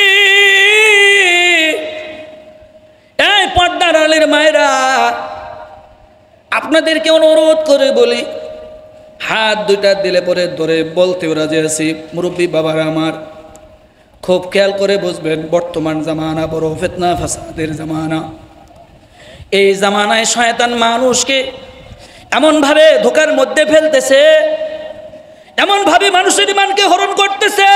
এই পর্দার আলের মায়েরা, আপনাদেরকে অনুরোধ করে বলি, হাত দুইটা দিলে পরে ধরে বলতে রাজি আছি। মুরব্বী বাবারা আমার, খুব খেয়াল করে বুঝবেন, বর্তমান জামানা বড় ফিতনা ফাসাদের জামানা। এই জামানায় শয়তান মানুষকে এমনভাবে ধোকার মধ্যে ফেলতেছে, এমনভাবে মানুষের ঈমানকে হরণ করতেছে।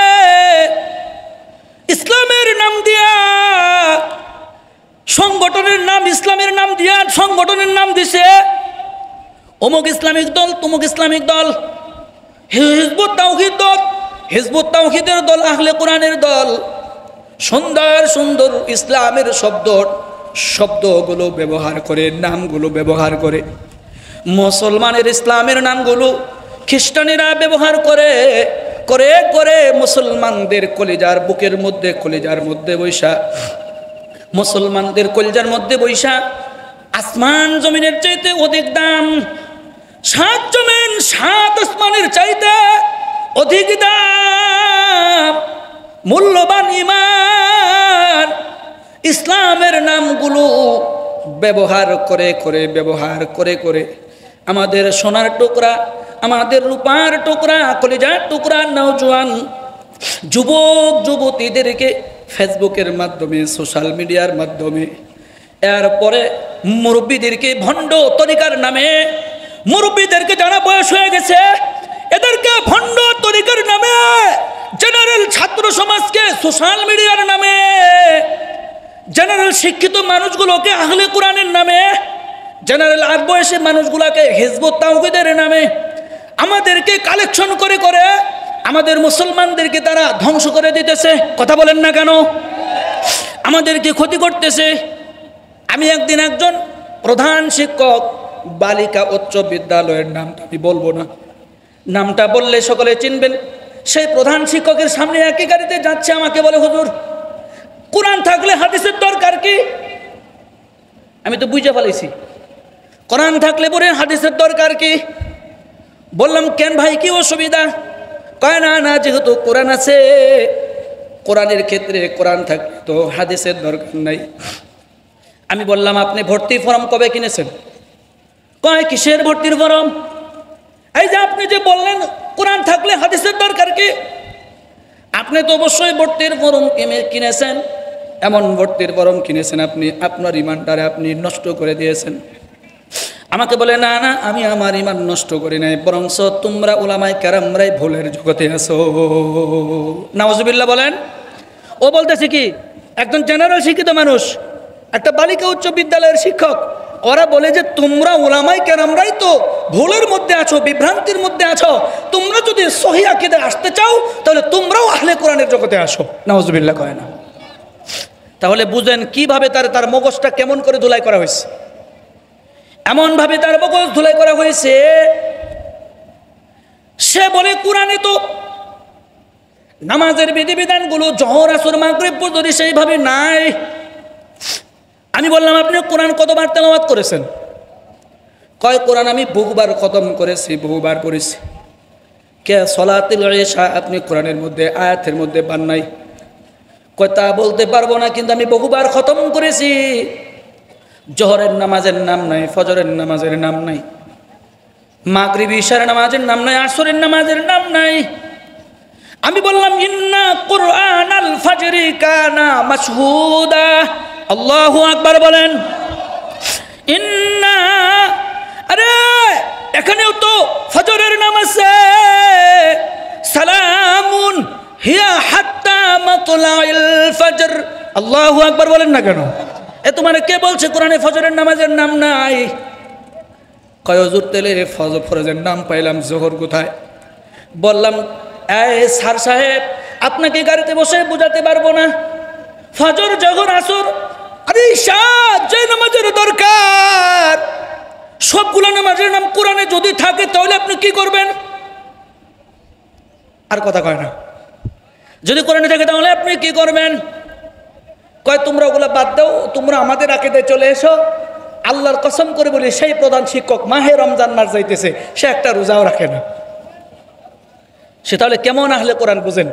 ইসলামের নাম দিয়া, সংগঠনের নাম, ইসলামের নাম দিয়া সংগঠনের নাম দিছে অমুক ইসলামিক দল, তমুক ইসলামিক দল, হিজবুত তাওহীদ দল, হিজবুত তাওহীদের দল, আহলে কোরআনের দল। সুন্দর সুন্দর ইসলামের শব্দগুলো ব্যবহার করে, নামগুলো ব্যবহার করে, মুসলমানের ইসলামের নামগুলো খ্রিস্টানেরা ব্যবহার করে করে করে মুসলমানদের কলিজার বুকের মধ্যে, কলিজার মধ্যে বৈশা, মুসলমানদের কলিজার মধ্যে বৈশা আসমান জমিনের চাইতে অধিক দাম, 7 জমিন 7 আসমানের চাইতে অধিক দাম, মূল্যবান ঈমান, ইসলামের নামগুলো ব্যবহার করে করে, ব্যবহার করে করে আমাদের সোনার টুকরা, আমাদের রূপার টুকরা, কলিজার টুকরা নওজোয়ান যুবক যুবতীদেরকে ফেসবুকের মাধ্যমে, সোশ্যাল মিডিয়ার মাধ্যমে, এরপরে মুরব্বীদেরকে ভণ্ড তরিকার নামে, মুরব্বীদেরকে যারা বয়স হয়ে গেছে এদেরকে ভণ্ড তরিকার নামে, জেনারেল ছাত্র সমাজকে সোশ্যাল মিডিয়ার নামে, জেনারেল শিক্ষিত মানুষগুলোকে আহলে কোরআনের নামে, জেনারেল আর বয়সী মানুষগুলোকে হিজবুত তাওহীদের নামে আমাদেরকে কালেকশন করে করে আমাদের মুসলমানদেরকে তারা ধ্বংস করে দিতেছে, কথা বলেন না কেন? আমাদেরকে ক্ষতি করতেছে। আমি একদিন একজন প্রধান শিক্ষক, বালিকা উচ্চ বিদ্যালয়ের নামটা আমি বলবো না, নামটা বললে সকলে চিনবেন, সেই প্রধান শিক্ষকের সামনে একই গাড়িতে যাচ্ছে, আমাকে বলে, হুজুর কোরআন থাকলে হাদিসের দরকার কি? আমি তো বুঝে ফেলেছি, কোরআন থাকলে পরে হাদিসের দরকার কি? বললাম, কেন ভাই, কি অসুবিধা? কয় না না, যেহেতু কোরআন আছে, কোরআনের ক্ষেত্রে কোরআন থাকলে তো হাদিসের দরকার নাই। আমি বললাম, আপনি ভর্তির ফর্ম কবে কিনেছেন? কয়, কিসের ভর্তির ফর্ম? এই যে আপনি যে বললেন কোরআন থাকলে হাদিসের দরকার কি, আপনি তো অবশ্যই ভর্তির ফর্ম কিনেছেন। এমন ভর্তির ফর্ম কিনেছেন আপনি, আপনার ইমানটারে আপনি নষ্ট করে দিয়েছেন। আমাকে বলে, না না, আমি আমার ইমান নষ্ট করি নাই, বরঞ্চ তোমরা উলামায়ে কেরামরাই ভুলের জগতে আছো। নাউজুবিল্লাহ বলেন। ও বলতেছে কি, একজন জেনারেল শিক্ষিত মানুষ, একটা বালিকা উচ্চ বিদ্যালয়ের শিক্ষক, ওরা বলে যে তোমরা উলামায়ে কেরামরাই তো ভুলের মধ্যে আছো, বিভ্রান্তির মধ্যে আছো, তোমরা যদি সহিহ আকীদায় আসতে চাও তাহলে তোমরাও আহলে কোরআনের জগতে আসো। নাউজুবিল্লাহ কয় না? তাহলে বুঝেন কিভাবে তার মগজটা কেমন করে ধুলাই করা হয়েছে। এমনভাবে তার মগজ ধুলাই করা হয়েছে, সে বলে কোরআনে তো নামাজের বিধিবিধানগুলো জোহর আসর মাগরিব পর্যন্ত সেইভাবে নাই। আমি বললাম, আপনি কোরআন কতবার তেলাওয়াত করেছেন? কয়, কোরআন আমি বহুবার খতম করেছি, বহুবার পড়েছি। কে সলাতুল ইশা আপনি কোরআনের মধ্যে আয়াতের মধ্যে পান নাই? কয়, তা বলতে পারবো না, কিন্তু আমি বহুবার খতম করেছি। জোহরের নামাজের নাম নাই, ফজরের নামাজের নাম নাই, মাগরিব ইশার নামাজের নাম নাই, আসরের নামাজের নাম নাই। আমি বললাম, ইন্না কুরআনাল ফাজরি কানা মাশহুদা। আল্লাহু আকবার বলেন। ইন্না, আরে এখানেও তো ফজরের নামাজ আছে, সালামুন হিয়া হাত্তা মাতলাইল ফজর। আল্লাহু আকবার বলেন না কেন? এ তোমার কে বলছে কোরআনে ফজরের নামাজের নাম নাই? কয়, হুজুর তেলে ফজরের নাম পাইলাম, জোহর কোথায়? বললাম, এই স্যার সাহেব, আপনাকে গাড়িতে বসে বোঝাতে পারবো না, ফজর জোহর আসর আরে ঈশা যে নামাজের দরকার, সবগুলো নামাজের নাম কোরআনে যদি থাকে তাহলে আপনি কি করবেন? আর কথা কয় না। যদি কোরআনে থাকে তাহলে আপনি কি করবেন? কয়, তোমরা ওগুলো বাদ দাও, তোমরা আমাদের আকীদায় চলে এসো। আল্লাহর কসম করে বলি, সেই প্রধান শিক্ষক মাহে রমজান মাস যাইতেছে, সে একটা রোজাও রাখে না। সে তাহলে কেমন আহলে কোরআন বুঝেন?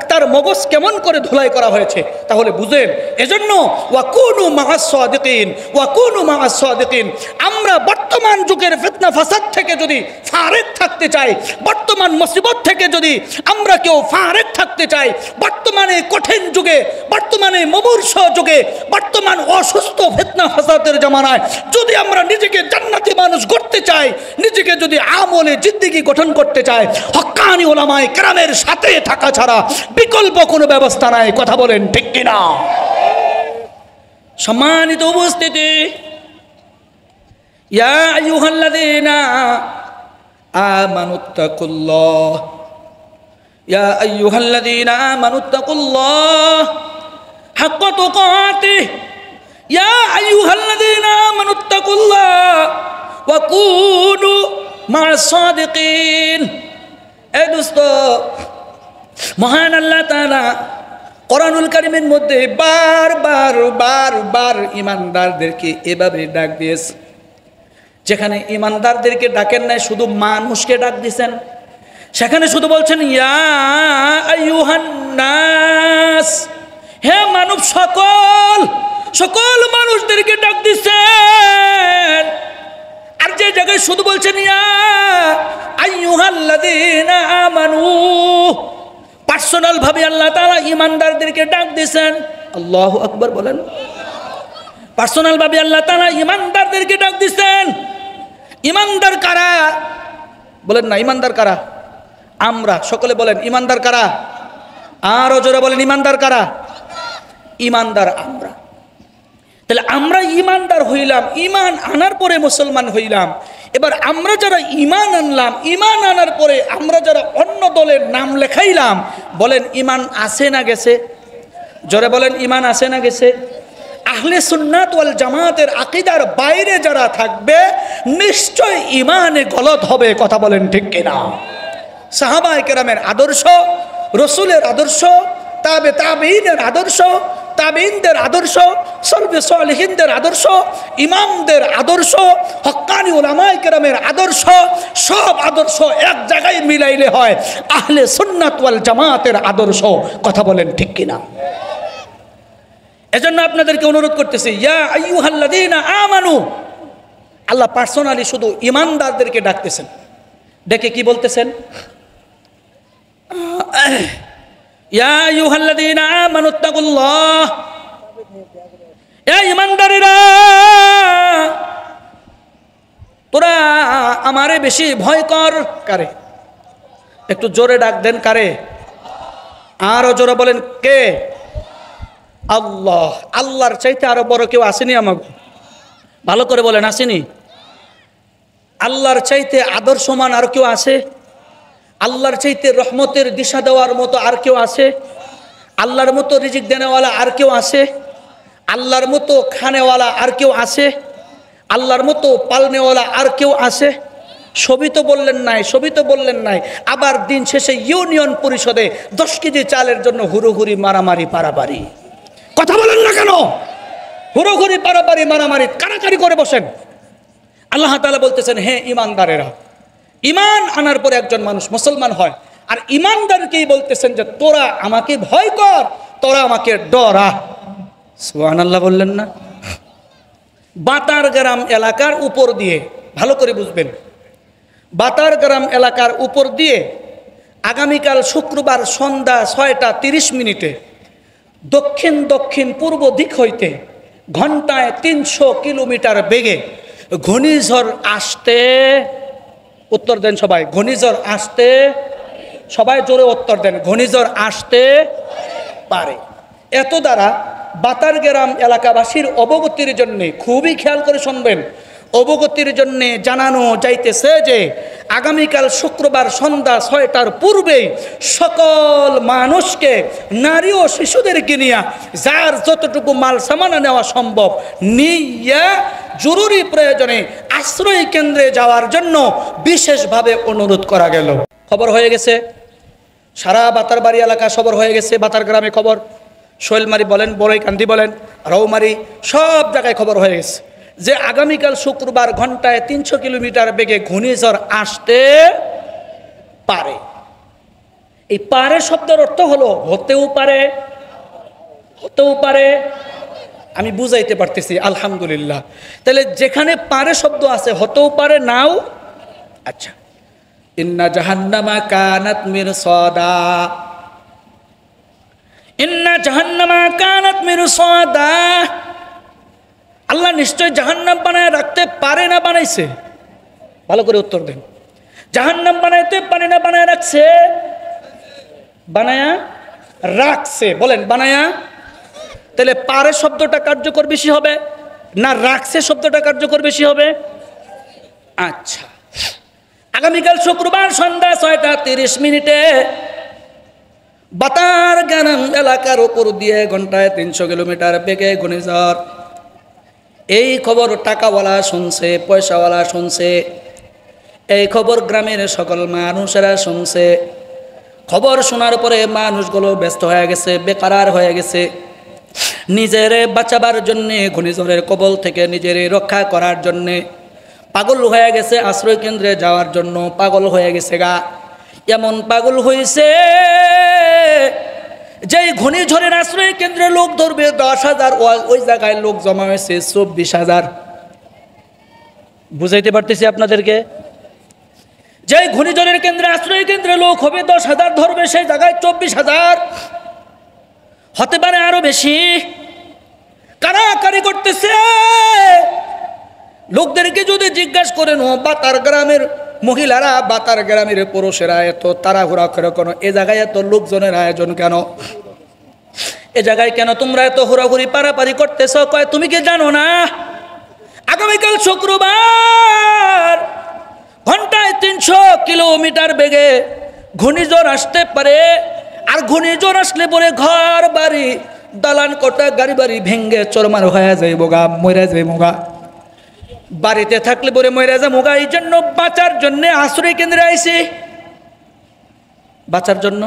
তার মগজ কেমন করে ধুলাই করা হয়েছে তাহলে বুঝেন। এজন্য ওয়াকুনু মাআস সাদিকিন, ওয়াকুনু মাআস সাদিকিন। আমরা বর্তমান যুগের ফিতনা ফাসাদ থেকে যদি ফারেক থাকতে চাই, বর্তমান মুসিবত থেকে যদি আমরা কেউ ফারেক থাকতে চাই, বর্তমানে কঠিন যুগে, বর্তমানে মুমূর্ষ যুগে, বর্তমান অসুস্থ ফিতনা ফাসাদের জামানায় যদি আমরা নিজেকে জান্নাতি মানুষ করতে চাই, নিজেকে যদি আমলে জিন্দেগি গঠন করতে চাই, হক্কানি উলামায়ে কেরামের সাথে থাকা ছাড়া বিকল্প কোনো ব্যবস্থা নাই। কথা বলেন ঠিক কিনা? সম্মানিত উপস্থিতি, ইয়া আইয়ুহাল্লাযীনা আমানুত্তাকুল্লাহ, ইয়া আইয়ুহাল্লাযীনা আমানুত্তাকুল্লাহ হাক্কা তুকাতিহ, ইয়া আইয়ুহাল্লাযীনা আমানুত্তাকুল্লাহ ওয়া কুনু মা'আস সাদিকিন। এই দোস্ত, মহান আল্লাহ তাআলা কোরআনুল কারীমের মধ্যে বারবার বারবার ঈমানদারদেরকে এভাবে ডাক দিয়েছে। যেখানে ঈমানদারদেরকে ডাকেন নাই, শুধু মানুষকে ডাক দিয়েছেন, সেখানে শুধু বলছেন ইয়া আইয়ুহান নাস, হে মানব সকল, সকল মানুষদেরকে ডাক দিয়েছেন। আর যে জায়গায় শুধু বলছেন ইয়া আইয়ুহাল্লাযীনা আমানু, পার্সোনাল ভাবে আল্লাহ তাআলা ঈমানদারদেরকে ডাক দিয়েছেন। আল্লাহু আকবার বলেন। পার্সোনাল ভাবে আল্লাহ তাআলা ঈমানদারদেরকে ডাক দিয়েছেন। ঈমানদার কারা? বলেন না, ঈমানদার কারা? আমরা। সকলে বলেন ঈমানদার কারা? আরো জোরে বলেন ঈমানদার কারা? ঈমানদার আমরা। তাহলে আমরা ইমানদার হইলাম, ইমান আনার পরে মুসলমান হইলাম। এবার আমরা যারা ইমান আনলাম, ইমান আনার পরে আমরা যারা অন্য দলের নাম লেখাইলাম, বলেন ইমান আছে না গেছে? জোরে বলেন ইমান আছে না গেছে? আহলে সুন্নাত ওয়াল জামাতের আকীদার বাইরে যারা থাকবে নিশ্চয় ইমানে গলত হবে। কথা বলেন ঠিক কিনা? সাহাবায়ে কেরামের আদর্শ, রসুলের আদর্শ, তাবেঈনের আদর্শ, তাবেঈনদের আদর্শ, সলফে সালেহিনদের আদর্শ, ইমামদের আদর্শ, হক্কানি উলামায়ে কেরামের আদর্শ, সব আদর্শ এক জায়গায় মিলাইলে হয় আহলে সুন্নাত ওয়াল জামাতের আদর্শ। কথা বলেন ঠিক কিনা? এজন্য আপনাদেরকে অনুরোধ করতেছি, ইয়া আইয়ুহাল্লাযীনা আমানু, আল্লাহ পার্সোনালি শুধু ইমানদারদেরকে ডাকতেছেন। ডেকে কি বলতেছেন? ইয়া আইয়ুহাল্লাযীনা আমানুত্তাকুল্লাহ, এ ইমানদারেরা তোরা আমারে বেশি ভয় কর। কারে? একটু জোরে ডাক দেন, কারে? আরো জোরে বলেন, কে? আল্লাহ। আল্লাহর চাইতে আরো বড় কেউ আসেনি? আমাকে ভালো করে বলেন, আসেনি? আল্লাহর চাইতে আদর্শমান আর কেউ আছে? আল্লাহর চাইতে রহমতের দিশা দেওয়ার মতো আর কেউ আছে? আল্লাহর মতো রিজিক দেনেওয়ালা আর কেউ আছে? আল্লাহর মতো খানেওয়ালা আর কেউ আছে? আল্লাহর মতো পালনেওয়ালা আর কেউ আছে? সবই তো বললেন নাই, সবই তো বললেন নাই। আবার দিন শেষে ইউনিয়ন পরিষদে 10 কেজি চালের জন্য হুড়োহুড়ি, মারামারি, পারাপারি। কথা বলেন না কেন? হুড়োহুড়ি, পারাপারি, মারামারি, কারাকারি করে বসেন। আল্লাহ তাআলা বলতেছেন, হে ইমানদারেরা, ইমান আনার পরে একজন মানুষ মুসলমান হয়। আর ইমানদারকেই বলতেছেন যে তোরা আমাকে ভয় কর, তোরা আমাকে ডরা। সুবহানাল্লাহ বললেন না? বাতারগ্রাম এলাকার উপর দিয়ে, ভালো করে বুঝবেন, বাতারগ্রাম এলাকার উপর দিয়ে আগামীকাল শুক্রবার সন্ধ্যা 6:30 দক্ষিণ দক্ষিণ পূর্ব দিক হইতে ঘন্টায় 300 কিলোমিটার বেগে ঘূর্ণিঝড় আসতে, উত্তর দেন সবাই, ঘূর্ণিঝড় আসতে, সবাই জোরে উত্তর দেন, ঘূর্ণিঝড় আসতে পারে। এত দ্বারা বাতারগ্রাম এলাকাবাসীর অবগতির জন্য, খুবই খেয়াল করে শুনবেন, অবগতির জন্য জানানো যাইতেছে যে আগামীকাল শুক্রবার সন্ধ্যা 6টার পূর্বেই সকল মানুষকে, নারী ও শিশুদেরকে নিয়ে যার যতটুকু মাল সামানা নেওয়া সম্ভব নিয়ে জরুরি প্রয়োজনে আশ্রয় কেন্দ্রে যাওয়ার জন্য বিশেষভাবে অনুরোধ করা গেল। খবর হয়ে গেছে, সারা বাতারবাড়ি এলাকা খবর হয়ে গেছে, বাতারগ্রামে খবর, শৈলমারি বলেন, বড়ইকান্দি বলেন, রৌমারি, সব জায়গায় খবর হয়ে গেছে যে আগামীকাল শুক্রবার ঘন্টায় 300 কিলোমিটার বেগে ঘূর্ণিঝড় আসতে পারে। এই পারে শব্দের অর্থ হলো হতেও পারে, হতেও পারে। আমি বুঝাইতে পারতেছি আলহামদুলিল্লাহ। তাহলে যেখানে পারে শব্দ আছে, হতেও পারে, নাও। আচ্ছা, ইন্না জাহান্নামা কানাত মিরসাদা, ইন্না জাহান্নামা কানাত মিরসাদা। আল্লাহ নিশ্চয় জাহান্নাম বানায় রাখতে পারে না বানাইছে? ভালো করে উত্তর দেন। জাহান্নাম বানাইতে পারে না বানায় রাখছে? বানায়া রাখছে। বলেন বানায়া। তাহলে পারে শব্দটা কার্যকর বেশি হবে না রাখছে শব্দটা কার্যকর বেশি হবে? আচ্ছা, আগামীকাল শুক্রবার সন্ধ্যা 6:30 বাতারগ্রাম এলাকার উপর দিয়ে ঘন্টায় 300 কিলোমিটার বেগে ঘূর্ণিঝড়। এই খবর টাকাওয়ালা শুনছে, পয়সাওয়ালা শুনছে, এই খবর গ্রামের সকল মানুষেরা শুনছে। খবর শোনার পরে মানুষগুলো ব্যস্ত হয়ে গেছে, বেকার হয়ে গেছে। নিজের বাঁচাবার জন্যে, ঘূর্ণিঝড়ের কবল থেকে নিজের রক্ষা করার জন্যে পাগল হয়ে গেছে, আশ্রয় কেন্দ্রে যাওয়ার জন্য পাগল হয়ে গেছে গা। এমন পাগল হয়েছে যে ঘূর্ণিঝড়ের আশ্রয় কেন্দ্রে লোক ধরবে 10,000, ওই জায়গায় লোক জমা হয়েছে 24,000। বুঝাইতে পারতেছি আপনাদেরকে? যে ঘূর্ণিঝড়ের কেন্দ্রে, আশ্রয় কেন্দ্রে লোক হবে 10,000 ধরবে, সেই জায়গায় 24,000, হতে পারে আরো বেশি। কারাকারি করতেছে। লোকদেরকে যদি জিজ্ঞাসা করেন, বাতারগ্রামের মহিলারা, বাতারগ্রামের পুরুষেরা এত তাড়াহুড়া করে কেন? এ জায়গায় এত লোকজনের আয়োজন কেন? এ জায়গায় কেন তোমরা এত হুড়াহুড়ি পারাপারি করতেছ? কয় তুমি কি জানো না আগামীকাল শুক্রবার ঘন্টায় 300 কিলোমিটার বেগে ঘূর্ণিঝড় আসতে পারে। আর ঘূর্ণিঝড় আসলে পরে ঘর বাড়ি দালান কোটা গাড়ি বাড়ি ভেঙ্গে চরমার হয়ে যাইব গা, মরে যাইব গা। বাড়িতে থাকলে পরে মরে যাবো গা। এই জন্য বাঁচার জন্য আশ্রয় কেন্দ্রে আইছি, বাঁচার জন্য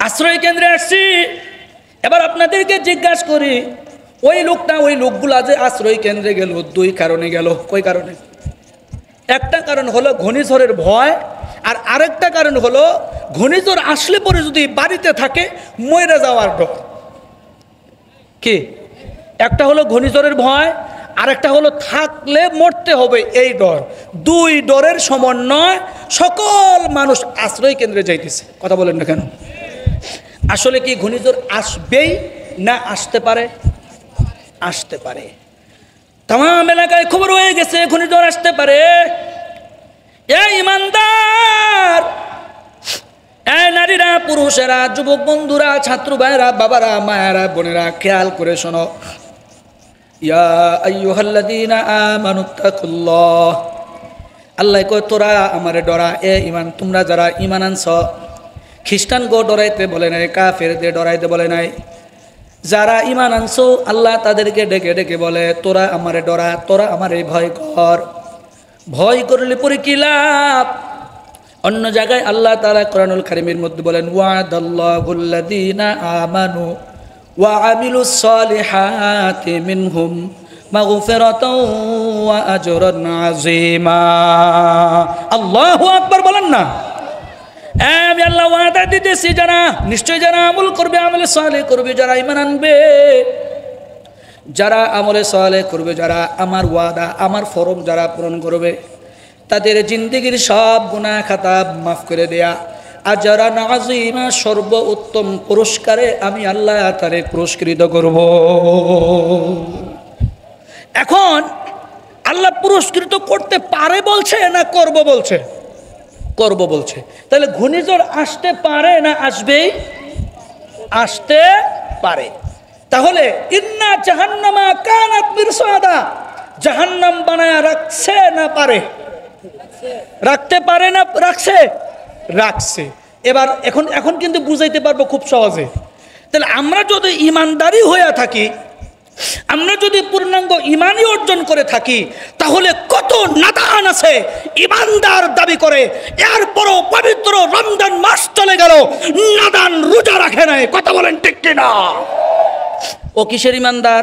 আশ্রয় কেন্দ্রে আসছি। এবার আপনাদেরকে জিজ্ঞাসা করি, ওই লোকগুলা যে আশ্রয় কেন্দ্রে গেল 2 কারণে গেল। কই কারণে? একটা কারণ হলো ঘূর্ণিঝড়ের ভয়, আর আরেকটা কারণ হলো ঘূর্ণিঝড় আসলে পরে যদি বাড়িতে থাকে মরে যাওয়ার ডর। কি? একটা হলো ঘূর্ণিঝড়ের ভয়, আরেকটা হলো থাকলে মরতে হবে এই ডর। 2 ডরের সমন্বয় সকল মানুষ আশ্রয় কেন্দ্রে যাইতেছে। কথা বলেন না কেন? আসলে কি ঘূর্ণিঝড় আসবেই না আসতে পারে? আসতে পারে। তাম এলাকায় খবর হয়ে গেছে ঘূর্ণিঝড় আসতে পারে। এই ইমানদার, এই নারীরা, পুরুষেরা, যুবক বন্ধুরা, ছাত্র ভাইরা, বাবারা, মায়েরা, বোনেরা, খেয়াল করে শোনো। ইয়া আইয়ুহাল্লাযীনা আমানুত্তাকুল্লাহ, আল্লাহ কয় তোরা আমারে ডরা। এ ইমান, তোমরা যারা ইমান আনছ, খ্রিস্টান গো ডরাইতে বলে নাই, কাফেরদের ডরাইতে বলে নাই। যারা ইমান আনছো আল্লাহ তাদেরকে ডেকে ডেকে বলে তোরা আমারে ডরা, তোরা আমারে ভয় কর। ভয় করলে পরে কি লাভ? অন্য জায়গায় আল্লাহ তাআলা কোরআনুল কারীমের মধ্যে বলেন ওয়াদাল্লাহুল্লাযীনা আমানু ওয়া আমিলুস সালিহাতি মিনহুম মাগফিরাতাও ওয়া আজরান আযীমা। আল্লাহু আকবার বলেন না? আমি আল্লাহ ওয়াদা দিতেছি, যারা নিশ্চয়ই যারা আমল করবে, আমলে সালেহ করবে, যারা ঈমান আনবে, যারা আমলে সালেহ করবে, যারা আমার ওয়াদা আমার ফরম যারা পূরণ করবে, তাদের জিন্দেগির সব গুনাহ খাতা মাফ করে দেয়া, আজরান আযীমা, সর্ব উত্তম পুরস্কারে আমি আল্লাহ তারে পুরস্কৃত করব। এখন আল্লাহ পুরস্কৃত করতে পারে বলছে না করব বলছে? করব বলছে। তাহলে ঘূর্ণিঝড় আসতে পারে না আসবেই? আসতে পারে। তাহলে ইন্না জাহান্নামা কানাত মিরসাদা, জাহান্নাম বানায়া রাখছে না পারে? রাখতে পারে না রাখছে? রাখছে। এবার এখন কিন্তু বুঝাইতে পারবো খুব সহজে। তাহলে আমরা যদি ইমানদারি হয়ে থাকি, আমরা যদি পূর্ণাঙ্গ ইমানই অর্জন করে থাকি, তাহলে কত নাদান আছে ইমানদার দাবি করে, এরপরও পবিত্র রমজান মাস চলে গেল, নাদান রোজা রাখে নাই। কথা বলেন ঠিক কিনা? ও কিসের ইমানদার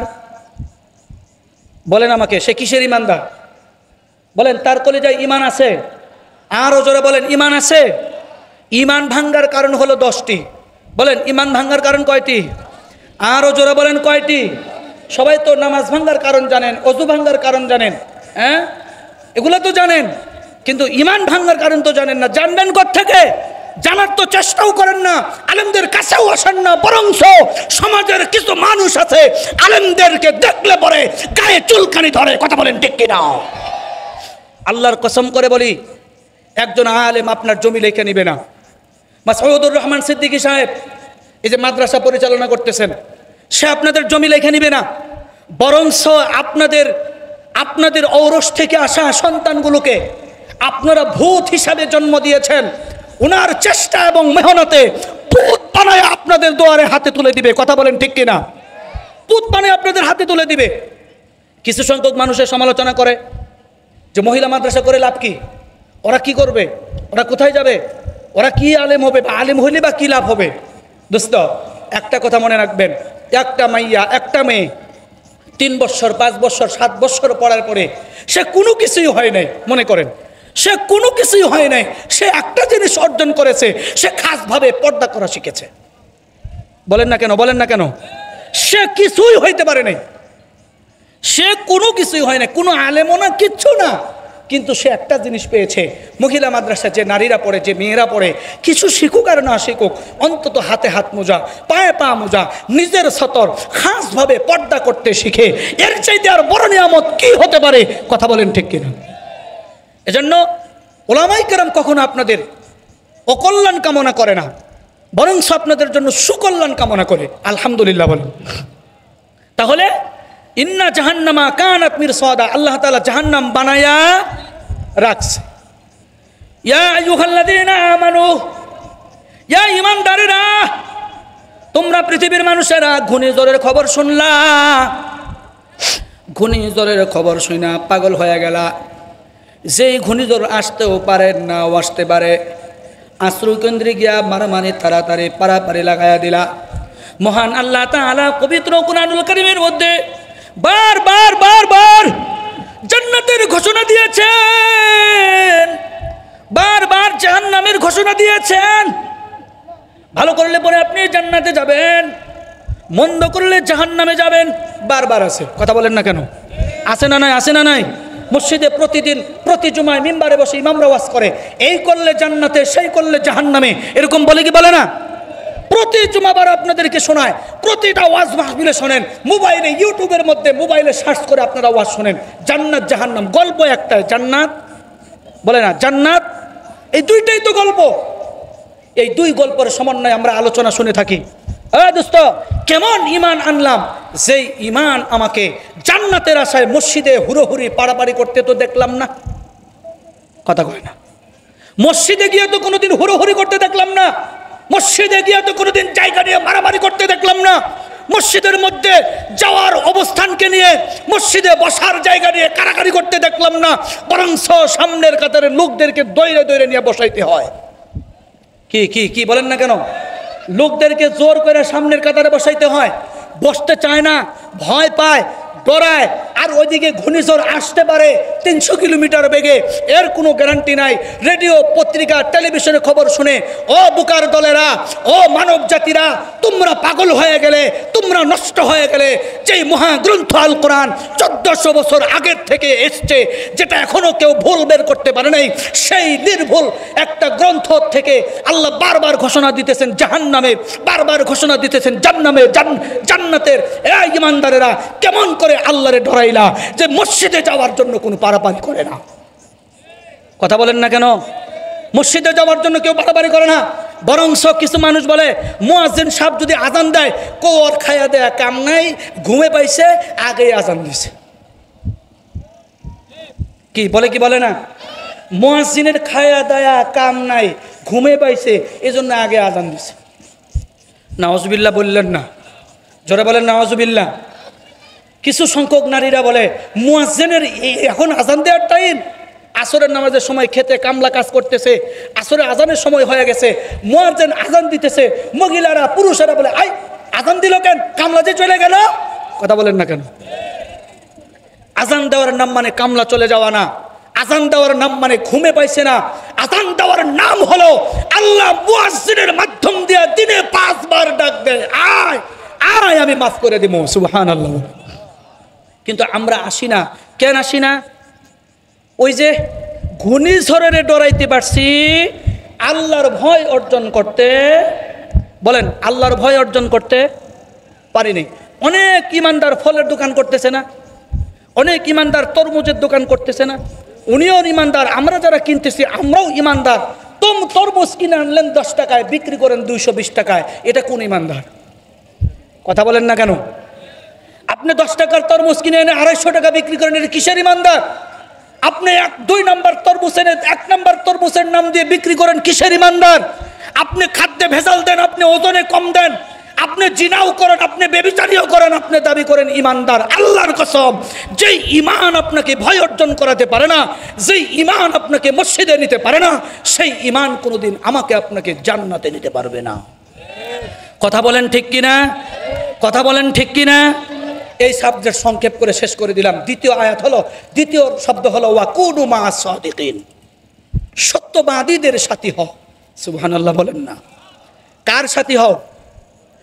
বলেন আমাকে? সে কিসের ইমানদার বলেন? তার কলিজায় ইমান আছে? আরো জোরে বলেন, ইমান আছে? ইমান ভাঙ্গার কারণ হলো 10টি। বলেন ইমান ভাঙ্গার কারণ কয়টি? আরো জোরে বলেন কয়টি? সবাই তো নামাজ ভাঙ্গার কারণ জানেন, অজু ভাঙ্গার কারণ জানেন, হ্যাঁ এগুলো তো জানেন, কিন্তু ইমান ভাঙ্গার কারণ তো জানেন না। জানবেন কোত্থেকে? জানার তো চেষ্টাও করেন না, আলেমদের কাছেও আসেন না। বরংস সমাজের কিছু মানুষ আছে আলেমদেরকে দেখলে পরে গায়ে চুলকানি ধরে। কথা বলেন ঠিক কিনা? আল্লাহর কসম করে বলি, একজন আলেম আপনার জমি লিখে নিবে না। মাসউদুর রহমান সিদ্দিকী সাহেব এই যে মাদ্রাসা পরিচালনা করতেছেন, সে আপনাদের জমি লিখে নিবে না। বরংস আপনাদের ঔরস থেকে আসা সন্তানগুলোকে আপনারা ভূত হিসাবে জন্ম দিয়েছেন, ওনার চেষ্টা এবং মেহনতে পুত বানায় আপনাদের দুয়ারে হাতে তুলে দিবে। কথা বলেন ঠিক কিনা? পুত বানায় আপনাদের হাতে তুলে দিবে। কিছু সংখ্যক মানুষের সমালোচনা করে যে মহিলা মাদ্রাসা করে লাভ কি? ওরা কি করবে? ওরা কোথায় যাবে? ওরা কি আলেম হবে? বা আলেম হইলে বা কি লাভ হবে? দোস্ত, একটা কথা মনে রাখবেন, একটা মাইয়া, একটা মেয়ে 3 বছর 5 বছর 7 বছর পড়ার পরে সে কোনো কিছুই হয় নাই, মনে করেন সে কোনো কিছুই হয় নাই, সে একটা জিনিস অর্জন করেছে, সে খাসভাবে পর্দা করা শিখেছে। বলেন না কেন? বলেন না কেন? সে কিছুই হইতে পারে নাই, সে কোনো কিছুই হয় না, কোনো আলেমও না, কিচ্ছু না, কিন্তু সে একটা জিনিস পেয়েছে। মহিলা মাদ্রাসা যে নারীরা পড়ে, যে মেয়েরা পড়ে, কিছু শিখুক আর না শিখুক, অন্তত হাতে হাত মোজা, পায়ে পা মোজা, নিজের সতর খাসভাবে পর্দা করতে শিখে, এর চাইতে আর বড় নিয়ামত কি হতে পারে? কথা বলেন ঠিক কিনা? এজন্য ওলামায়ে কেরাম কখনো আপনাদের অকল্যাণ কামনা করে না, বরং আপনাদের জন্য সুকল্যাণ কামনা করে আলহামদুলিল্লাহ বলেন। তাহলে ইন্না জাহান্নামা কানাত মিরসাদা, আল্লাহ তাআলা জাহান্নাম বানায়া রাখছে। ইয়া আইয়ুহাল্লাযীনা আমানু, ইয়া ঈমানদারেরা, তোমরা পৃথিবীর মানুষেরা ঘূর্ণিঝড়ের খবর শুনলা, ঘূর্ণিঝড়ের খবর শুনা পাগল হয়ে গেলা। যেই ঘূর্ণিঝড় আসতেও পারে নাও আসতে পারে, আশ্রয়কেন্দ্রে গিয়া মারামারি তাড়াতাড়ি পারাপারি লাগাইয়া দিলা। মহান আল্লাহ তাআলা পবিত্র কুরআনুল কারীমের মধ্যে বারবার বারবার জান্নাতের ঘোষণা দিয়েছেন, বারবার জাহান্নামের ঘোষণা দিয়েছেন। ভালো করলে পরে আপনি জান্নাতে যাবেন, মন্দ করলে জাহান্নামে যাবেন, বারবার আছে। কথা বলেন না কেন? আছে না নাই? আছে না নাই? মসজিদে প্রতিদিন প্রতি জুমায় মিম্বারে বসে ইমামরা ওয়াজ করে, এই করলে জান্নাতে, সেই করলে জাহান্নামে, এরকম বলে কি বলে না? প্রতি জুমাবার আপনাদেরকে শোনায়, প্রতিটা ওয়াজ মাহফিলে শোনেন, মোবাইলে ইউটিউবের মধ্যে মোবাইলে সার্চ করে আপনারা ওয়াজ শোনেন। জান্নাত জাহান্নাম গল্প একটাই, জান্নাত বলে না জান্নাত, এই দুইটাই তো গল্প। এই দুই গল্পের সমন্বয়ে আমরা আলোচনা শুনে থাকি। দোস্ত, কেমন ইমান আনলাম, যেই ইমান আমাকে জান্নাতের আশায় মসজিদে হুড়োহুড়ি পাড়াপাড়ি করতে তো দেখলাম না। কথা কয় না? মসজিদে গিয়ে তো কোনোদিন হুড়োহুড়ি করতে দেখলাম না, মসজিদে গিয়ে তো কোনোদিন জায়গা নিয়ে মারামারি করতে দেখলাম না, মসজিদের মধ্যে যাওয়ার অবস্থানকে নিয়ে, মসজিদে বসার জায়গা নিয়ে কারাকারি করতে দেখলাম না, বরং সামনের কাতারে লোকদেরকে দৌড়ে দৌড়ে নিয়ে বসাইতে হয়। কি কি কি বলেন না কেন? লোকদেরকে জোর করে সামনের কাতারে বসাইতে হয়, বসতে চায় না, ভয় পায়, ডরায়। আর ওইদিকে ঘূর্ণিঝড় আসতে পারে 300 কিলোমিটার বেগে, এর কোনো গ্যারান্টি নাই। রেডিও, পত্রিকা, টেলিভিশনে খবর শুনে, ও বুকার দলেরা, ও মানব জাতিরা, তোমরা পাগল হয়ে গেলে, তোমরা নষ্ট হয়ে গেলে। যেই মহাগ্রন্থ আল কোরআন 1400 বছর আগের থেকে এসছে, যেটা এখনো কেউ ভুল বের করতে পারে নাই, সেই নির্ভুল একটা গ্রন্থ থেকে আল্লাহ বারবার ঘোষণা দিতেছেন জাহান্নামে, বারবার ঘোষণা দিতেছেন জান্নাতের। এই ঈমানদারেরা, কেমন করে আল্লাহরে ডরাইলা যে মসজিদে যাওয়ার জন্য কোনো পারাপারি করে না? কথা বলেন না কেন? মসজিদে যাওয়ার জন্য কেউ পারাপারি করে না। বরং কিছু মানুষ বলে, মুয়াজ্জিন সাহেব যদি আজান দেয়, কোর খাইয়া দেয়া কাম নাই, ঘুমে পাইছে, আগেই আজান দিছে। কি বলে? কি বলে না? মুয়াজ্জিনের খাইয়া দেয়া কাম নাই, ঘুমে পাইছে, এজন্য আগে আজান দিছে। নাউজুবিল্লাহ বললেন না? জোরে বলেন নাউজুবিল্লাহ। কিছু সংখ্যক নারীরা বলে, মুয়াজ্জিনের এখন আজান দেওয়ার টাইম, আসরের নামাজের সময় খেতে কামলা কাজ করতেছে, আসরের আজানের সময় হয়ে গেছে, মুয়াজ্জিন আজান দিতেছে, মহিলারা পুরুষেরা বলে, আই আজান দিল কেন, কামলা যে চলে গেল। কথা বলেন না কেন? আজান দেওয়ার নাম মানে কামলা চলে যাওয়া না, আজান দেওয়ার নাম মানে ঘুমে পাইছে না। আজান দেওয়ার নাম হলো আল্লাহ মুয়াজ্জিনের মাধ্যম দিয়ে দিনে 5 বার ডাক দেয়, আয় আয়, আমি মাফ করে দিব। সুবহানাল্লাহ। কিন্তু আমরা আসি না। কেন আসি না? ওই যে ঘূর্ণিঝড়ের ডরাইতে পারছি, আল্লাহর ভয় অর্জন করতে, বলেন আল্লাহর ভয় অর্জন করতে পারিনি। অনেক ইমানদার ফলের দোকান করতেছে না, অনেক ইমানদার তরমুজের দোকান করতেছে না। উনিও ইমানদার, আমরা যারা কিনতেছি আমরাও ইমানদার। তরমুজ কিনে আনলেন 10 টাকায়, বিক্রি করেন 220 টাকায়, এটা কোন ইমানদার? কথা বলেন না কেন? আপনি 10 টাকার তরমুজ কিনে এনে 250 টাকা বিক্রি করেন, এটা কিসের ইমানদার? আপনি 2 নম্বর তরমুজ এনে 1 নম্বর তরমুজের নাম দিয়ে বিক্রি করেন, কিসের ইমানদার? আপনি খাদ্যে ভেজাল দেন, আপনি ওজনে কম দেন, আপনি জিনাও করেন, আপনি ব্যভিচারীও করেন, আপনি দাবি করেন ইমানদার। আল্লাহর কসম, যেই ঈমান আপনাকে ভয় অর্জন করাতে পারে না, যেই ঈমান আপনাকে মসজিদে নিতে পারে না, সেই ঈমান কোনোদিন আমাকে আপনাকে জান্নাতে নিতে পারবে না। কথা বলেন ঠিক কিনা? কথা বলেন ঠিক কিনা? এই সাবজেক্ট সংক্ষেপ করে শেষ করে দিলাম। দ্বিতীয় আয়াত হলো, দ্বিতীয় শব্দ হলো ওয়াকুনু মা'আস সাদিকিন, সত্যবাদীদের সাথী হও। সুবহানাল্লাহ বলেন না? কার সাথী হও?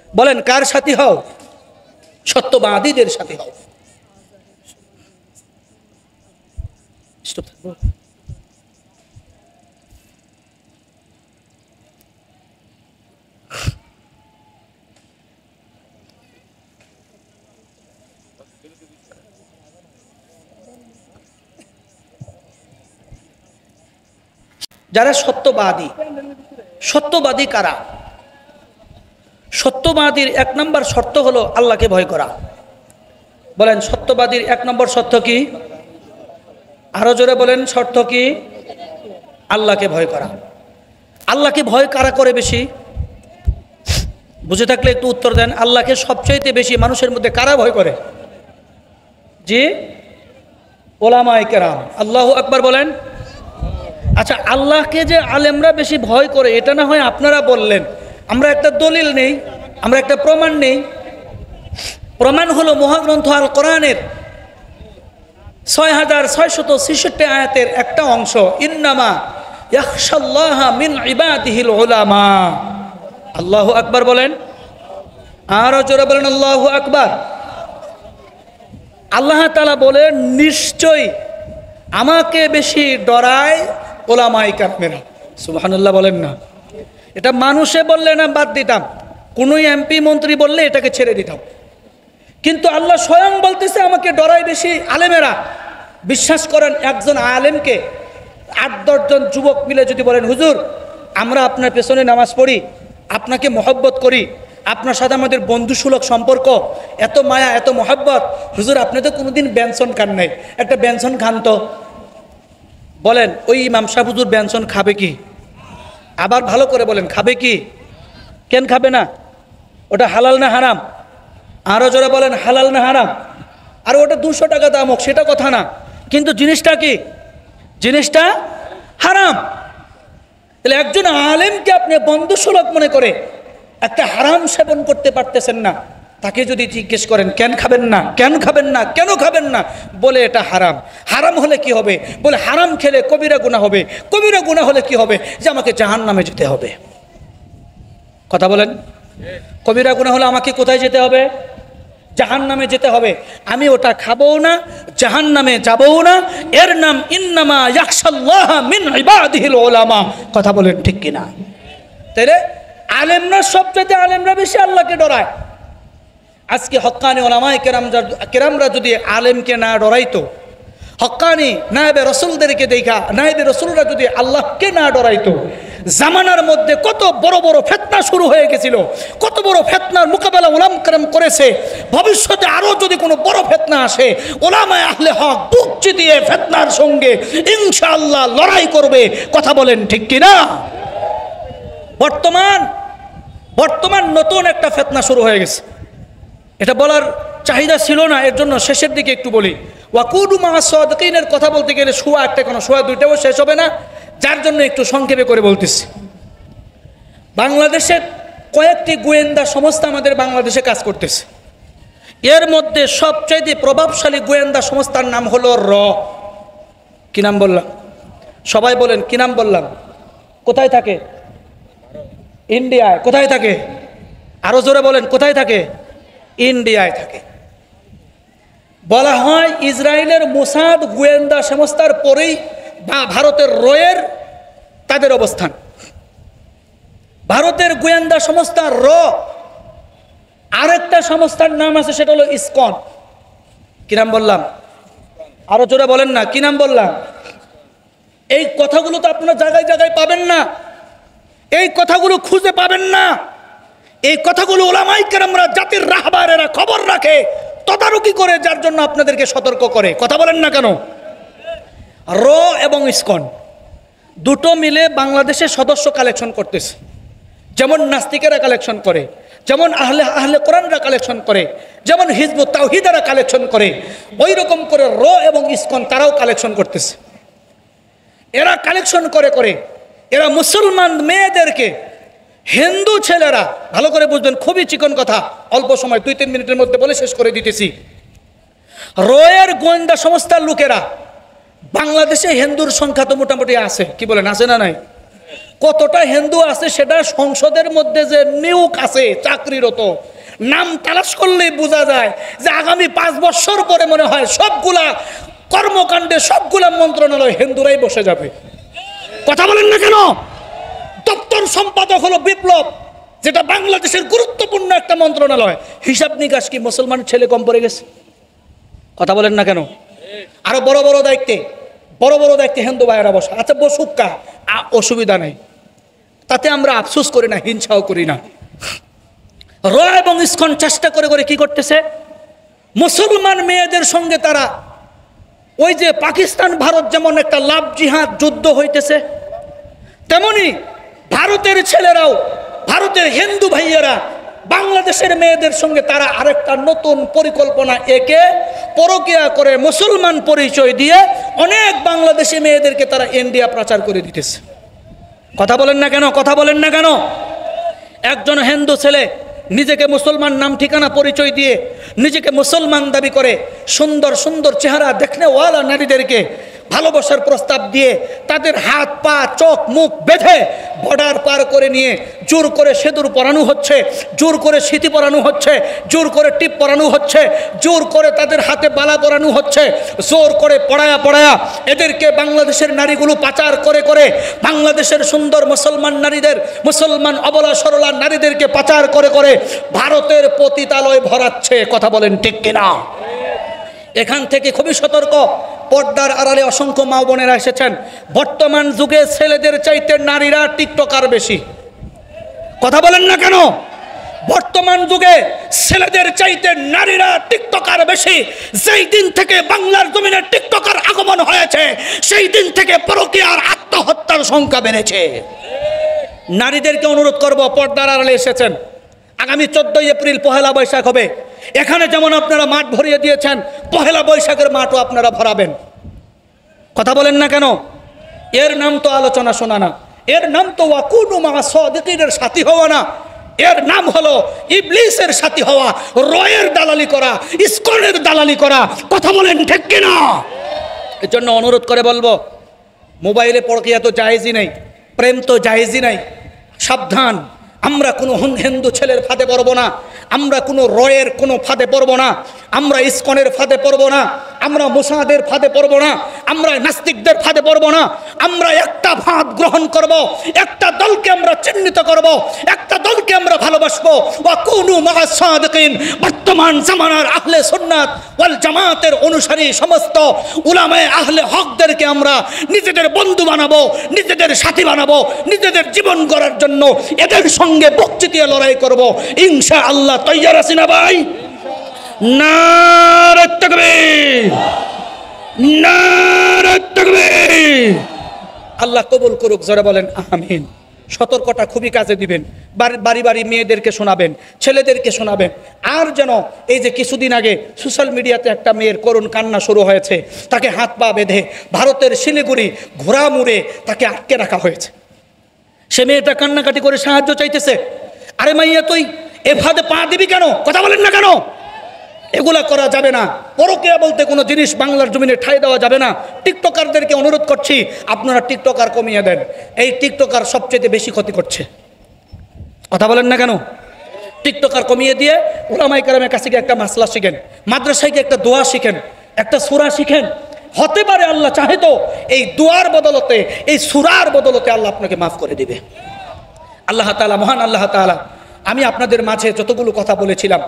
বলেন কার সাথী হও? সত্যবাদীদের সাথী হও। যারা সত্যবাদী, সত্যবাদী কারা? সত্যবাদীর 1 নম্বর শর্ত হলো আল্লাহকে ভয় করা। বলেন সত্যবাদীর 1 নম্বর শর্ত কি? আরো জোরে বলেন, শর্ত কি? আল্লাহকে ভয় করা। আল্লাহকে ভয় কারা করে বেশি? বুঝে থাকলে একটু উত্তর দেন। আল্লাহকে সবচাইতে বেশি মানুষের মধ্যে কারা ভয় করে? জি, ওলামায়ে কেরাম। আল্লাহু আকবার বলেন। আচ্ছা, আল্লাহকে যে আলেমরা বেশি ভয় করে এটা না হয় আপনারা বললেন, আমরা একটা দলিল নেই, আমরা একটা প্রমাণ নেই। প্রমাণ হলো মহাগ্রন্থ আল কোরআনের 6666 আয়াতের একটা অংশ, ইন্নামা ইয়াখশাল্লাহা মিন ইবাদিহিল উলামা। আল্লাহু আকবার বলেন, আরো জোরে বলেন আল্লাহু আকবার। আল্লাহ তাআলা বলেন, নিশ্চয় আমাকে বেশি ডরায় ওলামায়ে কেরামেরা। সুবহানাল্লাহ বলেন না। এটা মানুষে বললে না বাদ দিতাম, কোন এমপি মন্ত্রী বললে এটাকে ছেড়ে দিতাম, কিন্তু আল্লাহ স্বয়ং বলতেছে আমাকে ডরায় বেশি আলেমেরা। বিশ্বাস করেন, একজন আলেমকে 8-10 জন যুবক মিলে যদি বলেন, হুজুর আমরা আপনার পেছনে নামাজ পড়ি, আপনাকে মহব্বত করি, আপনার সাথে আমাদের বন্ধুসুলভ সম্পর্ক, এত মায়া এত মহব্বত, হুজুর আপনি তো কোনোদিন বেনসন খান নাই, একটা বেনসন খান তো। বলেন ওই ইমাম সাহেব হুজুর বেনসন খাবে কি? আবার ভালো করে বলেন, খাবে কি? কেন খাবে না? ওটা হালাল না হারাম? আরো জোরে বলেন, হালাল না হারাম? আর ওটা 200 টাকা দাম হোক সেটা কথা না, কিন্তু জিনিসটা কি? জিনিসটা হারাম। তাহলে একজন আলেমকে আপনি বন্ধুসুলভ মনে করে একটা হারাম সেবন করতে পারতেছেন না, তাকে যদি জিজ্ঞেস করেন কেন খাবেন না, কেন খাবেন না, কেন খাবেন না, বলে এটা হারাম। হারাম হলে কি হবে? বলে হারাম খেলে কবিরা গুনাহ হবে। কবিরা গুনাহ হলে কি হবে? যে আমাকে জাহান্নামে যেতে হবে। কথা বলেন, কবিরা গুনাহ হলে আমাকে কোথায় যেতে হবে? জাহান্নামে যেতে হবে। আমি ওটা খাবো না, জাহান্নামে যাবও না। এর নাম ইন্নামা ইয়াখশাল্লাহা মিন ইবাদিহিল উলামা। কথা বলেন ঠিক কিনা? তাইলে আলেমরা সবচেয়ে আলেমরা বেশি আল্লাহকে ডরায়। আজকে হক্কানি ওলামায়ে কেরামরা যদি আলেমকে না ডরাইতো, হক্কানি নায়েবে রসুলদেরকে দেখা নায়েবে রসুলরা যদি আল্লাহকে না ডরাইতো, জামানার মধ্যে কত বড় বড় ফিতনা শুরু হয়ে গেছিল, কত বড় ফিতনার মোকাবেলা উলামা কেরাম করেছে। ভবিষ্যতে আরো যদি কোনো বড় ফিতনা আসে, উলামায়ে আহলে হক বুক চিতিয়ে ফিতনার সঙ্গে ইনশাআল্লাহ লড়াই করবে। কথা বলেন ঠিক কিনা? বর্তমান নতুন একটা ফিতনা শুরু হয়ে গেছে। এটা বলার চাহিদা ছিল না, এর জন্য শেষের দিকে একটু বলি। ওয়াকুদু মা সাদিকিনের কথা বলতে গেলে শোয়া একটা কোনো শোয়া দুইটাও শেষ হবে না, যার জন্য একটু সংক্ষেপে করে বলতেছি। বাংলাদেশের কয়েকটি গোয়েন্দা সংস্থা আমাদের বাংলাদেশে কাজ করতেছে। এর মধ্যে সবচাইতে প্রভাবশালী গোয়েন্দা সংস্থার নাম হলো র। কি নাম বললাম? সবাই বলেন কি নাম বললাম? কোথায় থাকে? ইন্ডিয়ায়। কোথায় থাকে? আরো জোরে বলেন, কোথায় থাকে? ইন্ডিয়ায় থাকে। বলা হয় ইসরায়েলের মোসাদ গোয়েন্দা সংস্থার পরেই বা ভারতের রয়ের তাদের অবস্থান। ভারতের গোয়েন্দা সংস্থা র, আরেকটা সংস্থার নাম আছে, সেটা হলো ইসকন। কি নাম বললাম? আরো জোরে বলেন না, কি নাম বললাম? এই কথাগুলো তো আপনারা জায়গায় জায়গায় পাবেন না, এই কথাগুলো খুঁজে পাবেন না। এই কথাগুলো উলামায়ে কেরামরা, জাতির রাহবারেরা খবর রাখে, তদারকি করে, যার জন্য আপনাদেরকে সতর্ক করে। কথা বলেন না কেন? র এবং ইসকন দুটো মিলে বাংলাদেশের সদস্য কালেকশন করতেছে। যেমন নাস্তিকেরা কালেকশন করে, যেমন আহলে কোরআনরা কালেকশন করে, যেমন হিজবুত তাওহীদরা কালেকশন করে, ওই রকম করে র এবং ইসকন তারাও কালেকশন করতেছে। এরা কালেকশন করে এরা মুসলমান মেয়েদেরকে, হিন্দু ছেলেরা, ভালো করে বুঝবেন, খুবই চিকন কথা, অল্প সময় 2-3 মিনিটের মধ্যে বলে শেষ করে দিতেছি। রয়ের গোয়েন্দা সংস্থার লোকেরা বাংলাদেশে হিন্দুর সংখ্যা তো মোটামুটি আছে, কি বলেন, আছে না নাই? কতটা হিন্দু আছে সেটা সংসদের মধ্যে যে নিয়োগ আছে চাকরিরত, নাম তালাশ করলেই বোঝা যায় যে আগামী 5 বছর পরে মনে হয় সবগুলা কর্মকাণ্ডে, সবগুলা মন্ত্রণালয় হিন্দুরাই বসে যাবে। কথা বলেন না কেন? দপ্তর সম্পাদক হলো বিপ্লব, যেটা বাংলাদেশের গুরুত্বপূর্ণ একটা মন্ত্রণালয়, হিসাব নিকাশ কি মুসলমান ছেলে কম পড়ে গেছে? কথা বলেন না কেন? আরো বড় বড় দায়িত্বে হিন্দু ভাইয়েরা বসে। আচ্ছা বসুক্কা, অসুবিধা নেই, তাতে আমরা আফসোস করি না, হিংসাও করি না। র এবং ইসকন চেষ্টা করে করে কি করতেছে, মুসলমান মেয়েদের সঙ্গে তারা ওই যে পাকিস্তান ভারত যেমন একটা লাভ জিহাদ যুদ্ধ হইতেছে, তেমনি ভারতের ছেলেরাও, ভারতের হিন্দু ভাইয়েরা বাংলাদেশের মেয়েদের সঙ্গে তারা আরেকটা নতুন পরিকল্পনা একে পরকীয়া করে মুসলমান পরিচয় দিয়ে অনেক বাংলাদেশি মেয়েদেরকে তারা ইন্ডিয়া প্রচার করে দিতেছে। কথা বলেন না কেন? কথা বলেন না কেন? একজন হিন্দু ছেলে নিজেকে মুসলমান নাম ঠিকানা পরিচয় দিয়ে নিজেকে মুসলমান দাবি করে সুন্দর সুন্দর চেহারা দেখনেওয়ালা নারীদেরকে ভালোবাসার প্রস্তাব দিয়ে তাদের হাত পা চোখ মুখ বেঁধে বর্ডার পার করে নিয়ে জোর করে সিঁদুর পরানো হচ্ছে, জোর করে সিঁথি পরানো হচ্ছে, জোর করে টিপ পরানো হচ্ছে, জোর করে তাদের হাতে বালা পরানো হচ্ছে, জোর করে পড়ায়া পড়ায়া এদেরকে বাংলাদেশের নারীগুলো পাচার করে করে বাংলাদেশের সুন্দর মুসলমান নারীদের, মুসলমান অবলা সরলা নারীদেরকে পাচার করে করে ভারতের পতিতালয় ভরাচ্ছে। কথা বলেন ঠিক কিনা? এখান থেকে খুবই সতর্ক। পর্দার আড়ালে অসংখ্য মা বোনেরা এসেছেন। বর্তমান যুগে ছেলেদের চাইতে নারীরা টিকটকার বেশি। কথা বলেন না কেন? বর্তমান যুগে ছেলেদের চাইতে নারীরা টিকটকার বেশি। যেই দিন থেকে বাংলার জমিনে টিকটকার আগমন হয়েছে সেই দিন থেকে পরকীয়ার আত্মহত্যার সংখ্যা বেড়েছে। নারীদেরকে অনুরোধ করব, পর্দার আড়ালে এসেছেন, আগামী 14 এপ্রিল পহেলা বৈশাখ হবে। এখানে যেমন আপনারা মাঠ ভরিয়ে দিয়েছেন, পহেলা বৈশাখের মাঠও আপনারা ভরাবেন। কথা বলেন না কেন? এর নাম তো আলোচনা শোনা না, এর নাম তো ওয়াকুনু মা সাদিকিনের সাথী হওয়া না, এর নাম হলো ইবলিসের সাথী হওয়া, রয়ের দালালি করা, ইসকনের দালালি করা। কথা বলেন ঠিক কিনা? এর জন্য অনুরোধ করে বলবো, মোবাইলে পরকীয়া তো জায়েজই নেই, প্রেম তো জায়েজই নাই। সাবধান, আমরা কোনো হিন্দু ছেলের ফাঁদে পড়ব না, আমরা কোনো রয়ের কোনো ফাঁদে পড়ব না, আমরা ইসকনের ফাঁদে পড়ব না, আমরা মোসাদের ফাঁদে পড়ব না, আমরা নাস্তিকদের ফাঁদে পড়ব না। আমরা একটা ফাঁদ গ্রহণ করব, একটা দলকে আমরা চিহ্নিত করব, একটা দলকে আমরা ভালোবাসবো। ওয়াকুনু মা'আস সাদিকিন। বর্তমান জামানার আহলে সুন্নাত ওয়াল জামাতের অনুসারী সমস্ত উলামায়ে আহলে হকদেরকে আমরা নিজেদের বন্ধু বানাবো, নিজেদের সাথী বানাবো, নিজেদের জীবন গড়ার জন্য এদের সঙ্গে বকচিতিয়ে লড়াই করব ইনশাআল্লাহ। তৈয়ার আছি না ভাই? নারে তাকবীর, নারে তাকবীর। আল্লাহ কবুল করুক, জোরে বলেন আমিন। সতর্কতা খুবই কাজে দিবেন। বাড়ি বাড়ি মেয়েদেরকে শোনাবেন, ছেলেদেরকে শোনাবেন। আর যেন এই যে কিছুদিন আগে সোশ্যাল মিডিয়াতে একটা মেয়ের করুণ কান্না শুরু হয়েছে, তাকে হাত পা বেঁধে ভারতের শিলিগুড়ি ঘোড়ামুড়ে তাকে আটকে রাখা হয়েছে। সে মেয়েটা কান্নাকাটি করে সাহায্য চাইতেছে। আরে মাইয়া, তুই এ ফাঁদে পা দিবি কেন? কথা বলেন না কেন? এগুলা করা যাবে না। পরকীয়া বলতে কোনো জিনিস বাংলার জমিনে ঠাঁই দেওয়া যাবে না। টিকটকারদেরকে অনুরোধ করছি, আপনারা টিকটকার কমিয়ে দেন। এই টিকটকার সবচেয়ে বেশি ক্ষতি করছে। কথা বলেন না কেন? টিকটকার কমিয়ে দিয়ে উলামায়ে কেরামের কাছে গিয়ে একটা মাসলা শিখেন, মাদ্রাসায় গিয়ে একটা দোয়া শিখেন, একটা সূরা শিখেন। হতে পারে আল্লাহ চাহে তো এই দোয়ার বদলতে, এই সূরার বদলতে আল্লাহ আপনাকে মাফ করে দিবে। আল্লাহ তাআলা, মহান আল্লাহ তাআলা, আমি আপনাদের মাঝে যতগুলো কথা বলেছিলাম,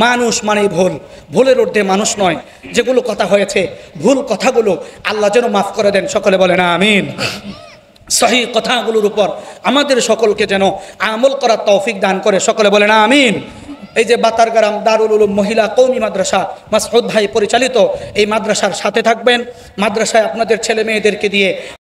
মানুষ মানেই ভুল, ভুলের ঊর্ধ্বে মানুষ নয়। যেগুলো কথা হয়েছে ভুল কথাগুলো আল্লাহ যেন মাফ করে দেন। সকলে বলেন আমিন। সহি কথাগুলোর উপর আমাদের সকলকে যেন আমল করার তৌফিক দান করে। সকলে বলেন আমিন। এই যে বাতারগ্রাম দারুল উলুম মহিলা কওমি মাদ্রাসা, মাসউদ ভাই পরিচালিত এই মাদ্রাসার সাথে থাকবেন। মাদ্রাসায় আপনাদের ছেলে মেয়েদেরকে দিয়ে